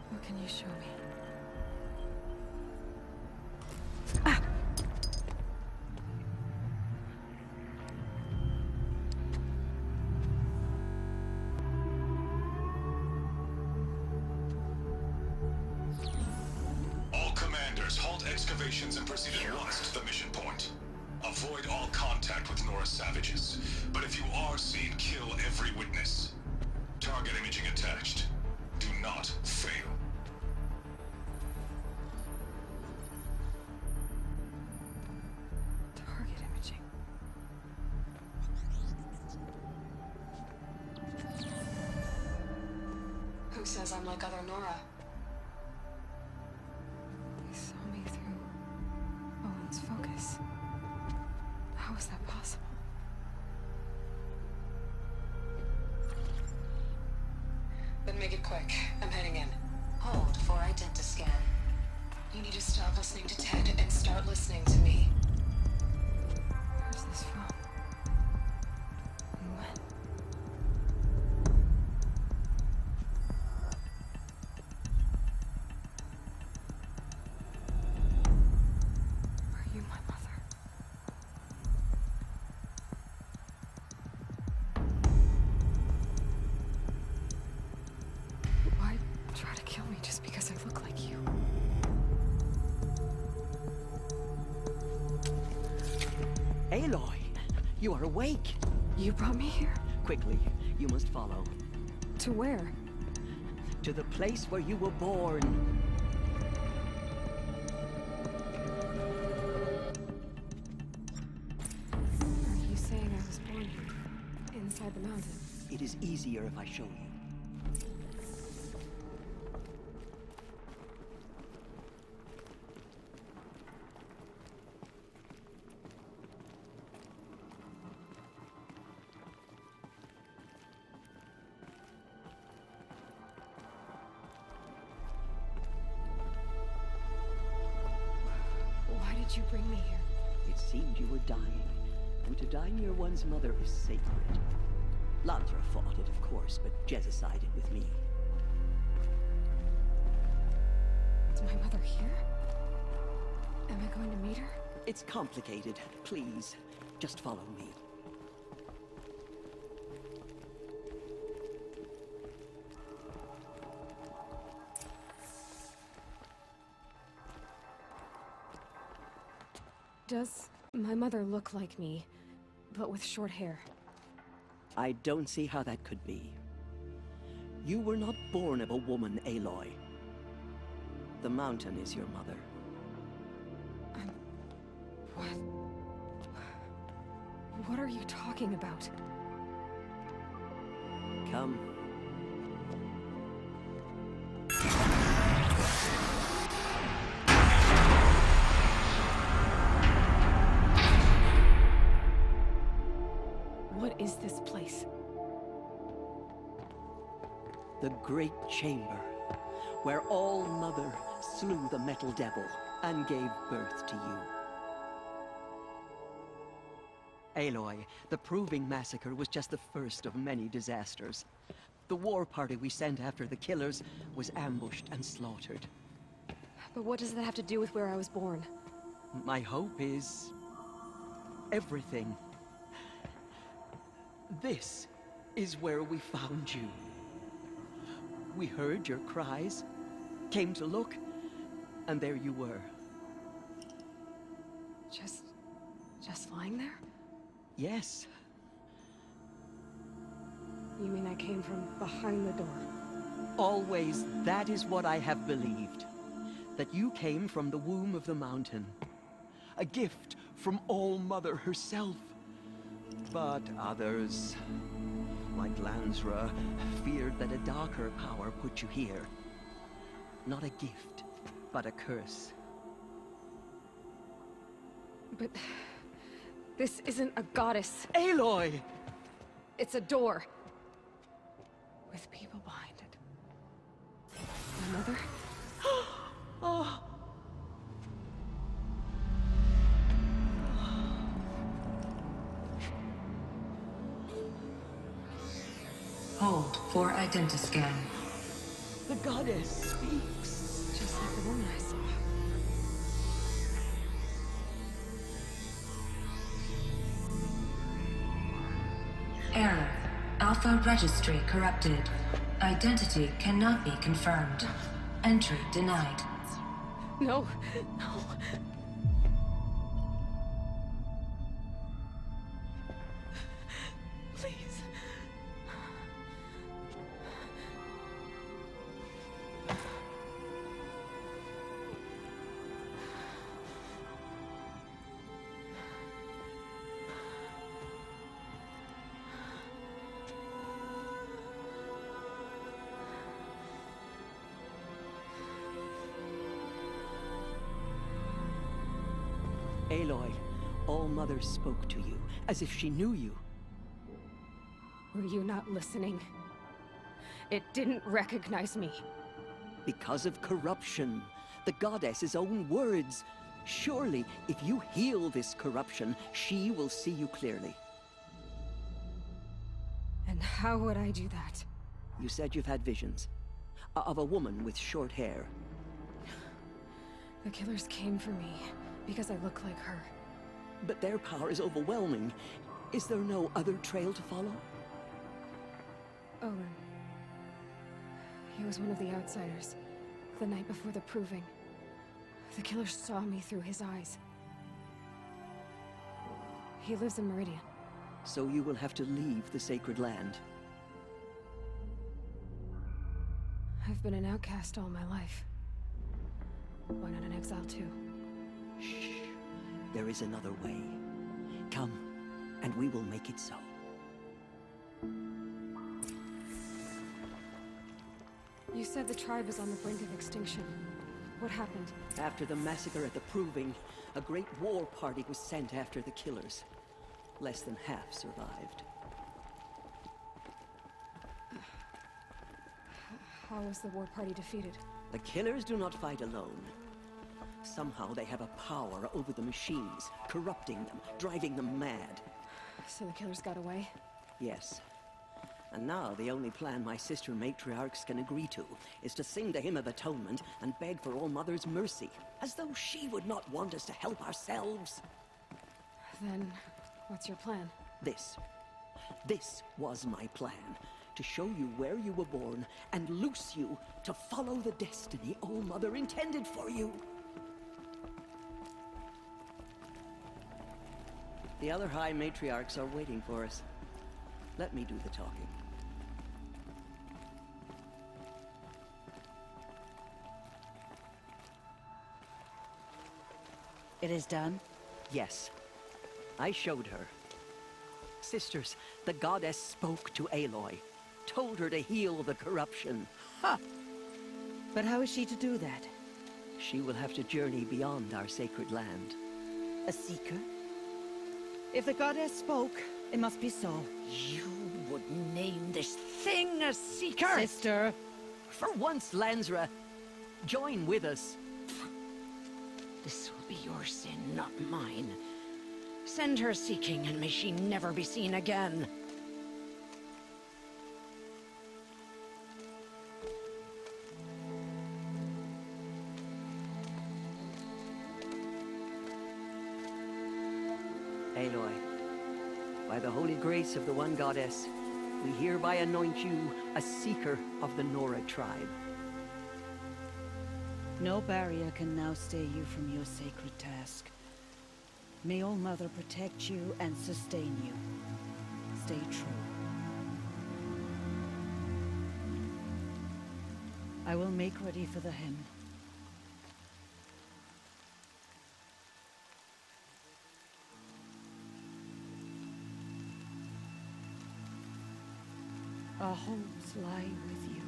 What can you show me? All commanders, halt excavations and proceed at once to the mission point. Avoid all contact with Nora savages. But if you are seen, kill every witness. Target imaging attached. Do not fail. Target imaging. Who says I'm like other Nora? They saw me through Owen's focus. How is that possible? Then make it quick. I'm heading in. Hold for identiscan. You need to stop listening to Ted and start listening to me. Where's this from? And when? Are you my mother? Why try to kill me just because I look like you? Eiloi, you are awake. You brought me here? Quickly, you must follow. To where? To the place where you were born. Are you saying I was born here? Inside the mountain? It is easier if I show you. Why did you bring me here? It seemed you were dying, and to die near one's mother is sacred. Landra fought it, of course, but Jezza sided with me. Is my mother here? Am I going to meet her? It's complicated. Please, just follow me. Does my mother look like me, but with short hair? I don't see how that could be. You were not born of a woman, Aloy. The mountain is your mother. What are you talking about? Come. What is this place? The Great Chamber, where All-Mother slew the Metal Devil and gave birth to you. Aloy, the Proving Massacre was just the first of many disasters. The war party we sent after the killers was ambushed and slaughtered. But what does that have to do with where I was born? My hope is... everything. This is where we found you. We heard your cries, came to look, and there you were. Just lying there? Yes. You mean I came from behind the door? Always, that is what I have believed. That you came from the womb of the mountain. A gift from All-Mother herself. But others, like Lansra, feared that a darker power put you here. Not a gift, but a curse. But... this isn't a goddess. Aloy! It's a door. With people behind it. My mother? Oh. Hold for identiscan. The goddess speaks. Just like the woman I saw. Error. Alpha registry corrupted. Identity cannot be confirmed. Entry denied. No. No. Please. Aloy, All-Mother spoke to you, as if she knew you. Were you not listening? It didn't recognize me. Because of corruption. The goddess's own words. Surely, if you heal this corruption, she will see you clearly. And how would I do that? You said you've had visions. Of a woman with short hair. The killers came for me. Because I look like her. But their power is overwhelming. Is there no other trail to follow? Owen. He was one of the outsiders. The night before the Proving. The killers saw me through his eyes. He lives in Meridian. So you will have to leave the sacred land. I've been an outcast all my life. Why not an exile too? Shh. There is another way. Come, and we will make it so. You said the tribe is on the brink of extinction. What happened? After the massacre at the Proving, a great war party was sent after the killers. Less than half survived. How was the war party defeated? The killers do not fight alone. Somehow they have a power over the machines, corrupting them, driving them mad. So the killers got away? Yes. And now the only plan my sister matriarchs can agree to is to sing the Hymn of Atonement and beg for All-Mother's mercy, as though she would not want us to help ourselves. Then, what's your plan? This. This was my plan. To show you where you were born and loose you to follow the destiny All-Mother intended for you. The other High Matriarchs are waiting for us. Let me do the talking. It is done? Yes. I showed her. Sisters, the goddess spoke to Aloy. Told her to heal the corruption. Ha! But how is she to do that? She will have to journey beyond our sacred land. A seeker? If the goddess spoke, it must be so. You would name this thing a seeker? Sister! For once, Lansra, join with us. This will be your sin, not mine. Send her seeking, and may she never be seen again. Aloy, by the holy grace of the one goddess, we hereby anoint you a seeker of the Nora tribe. No barrier can now stay you from your sacred task. May All Mother protect you and sustain you. Stay true. I will make ready for the hymn. Our hopes lie with you.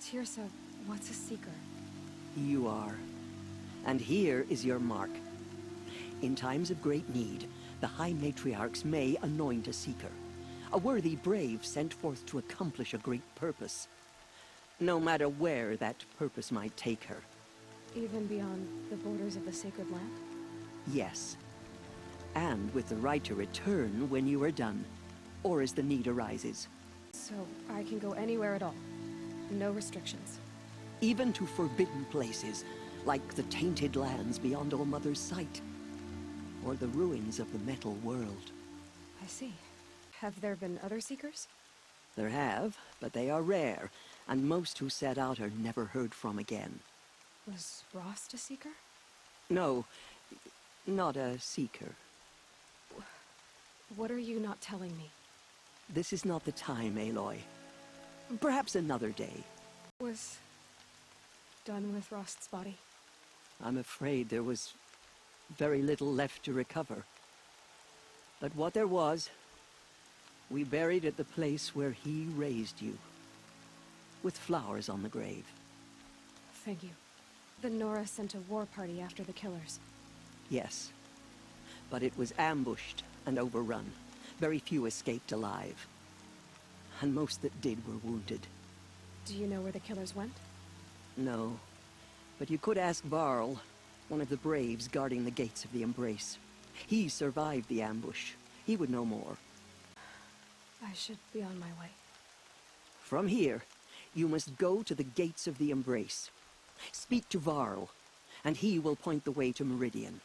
Tirsa, what's a seeker? You are. And here is your mark. In times of great need, the High Matriarchs may anoint a seeker. A worthy brave sent forth to accomplish a great purpose. No matter where that purpose might take her. Even beyond the borders of the sacred land? Yes. And with the right to return when you are done, or as the need arises. So I can go anywhere at all? No restrictions? Even to forbidden places, like the tainted lands beyond All Mother's sight. Or the ruins of the metal world. I see. Have there been other seekers? There have, but they are rare, and most who set out are never heard from again. Was Rost a seeker? No, not a seeker. What are you not telling me? This is not the time, Aloy. Perhaps another day. Was done with Rost's body? I'm afraid there was very little left to recover. But what there was, we buried at the place where he raised you. With flowers on the grave. Thank you. The Nora sent a war party after the killers. Yes. But it was ambushed and overrun. Very few escaped alive. And most that did were wounded. Do you know where the killers went? No. But you could ask Varl, one of the braves guarding the gates of the Embrace. He survived the ambush. He would know more. I should be on my way. From here, you must go to the gates of the Embrace. Speak to Varl, and he will point the way to Meridian.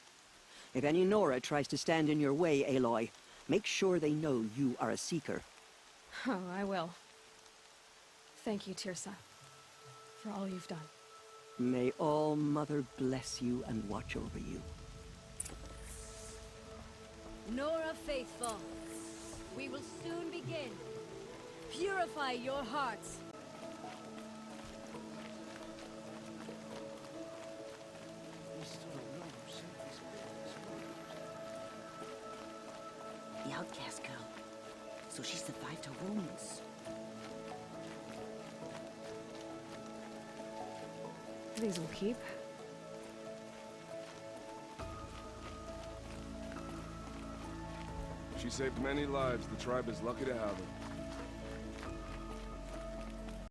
If any Nora tries to stand in your way, Aloy, make sure they know you are a seeker. Oh, I will. Thank you, Tirsa, for all you've done. May All Mother bless you and watch over you. Nora faithful, we will soon begin. Purify your hearts. The outcast girl. So she survived her wounds. These will keep. She saved many lives. The tribe is lucky to have her.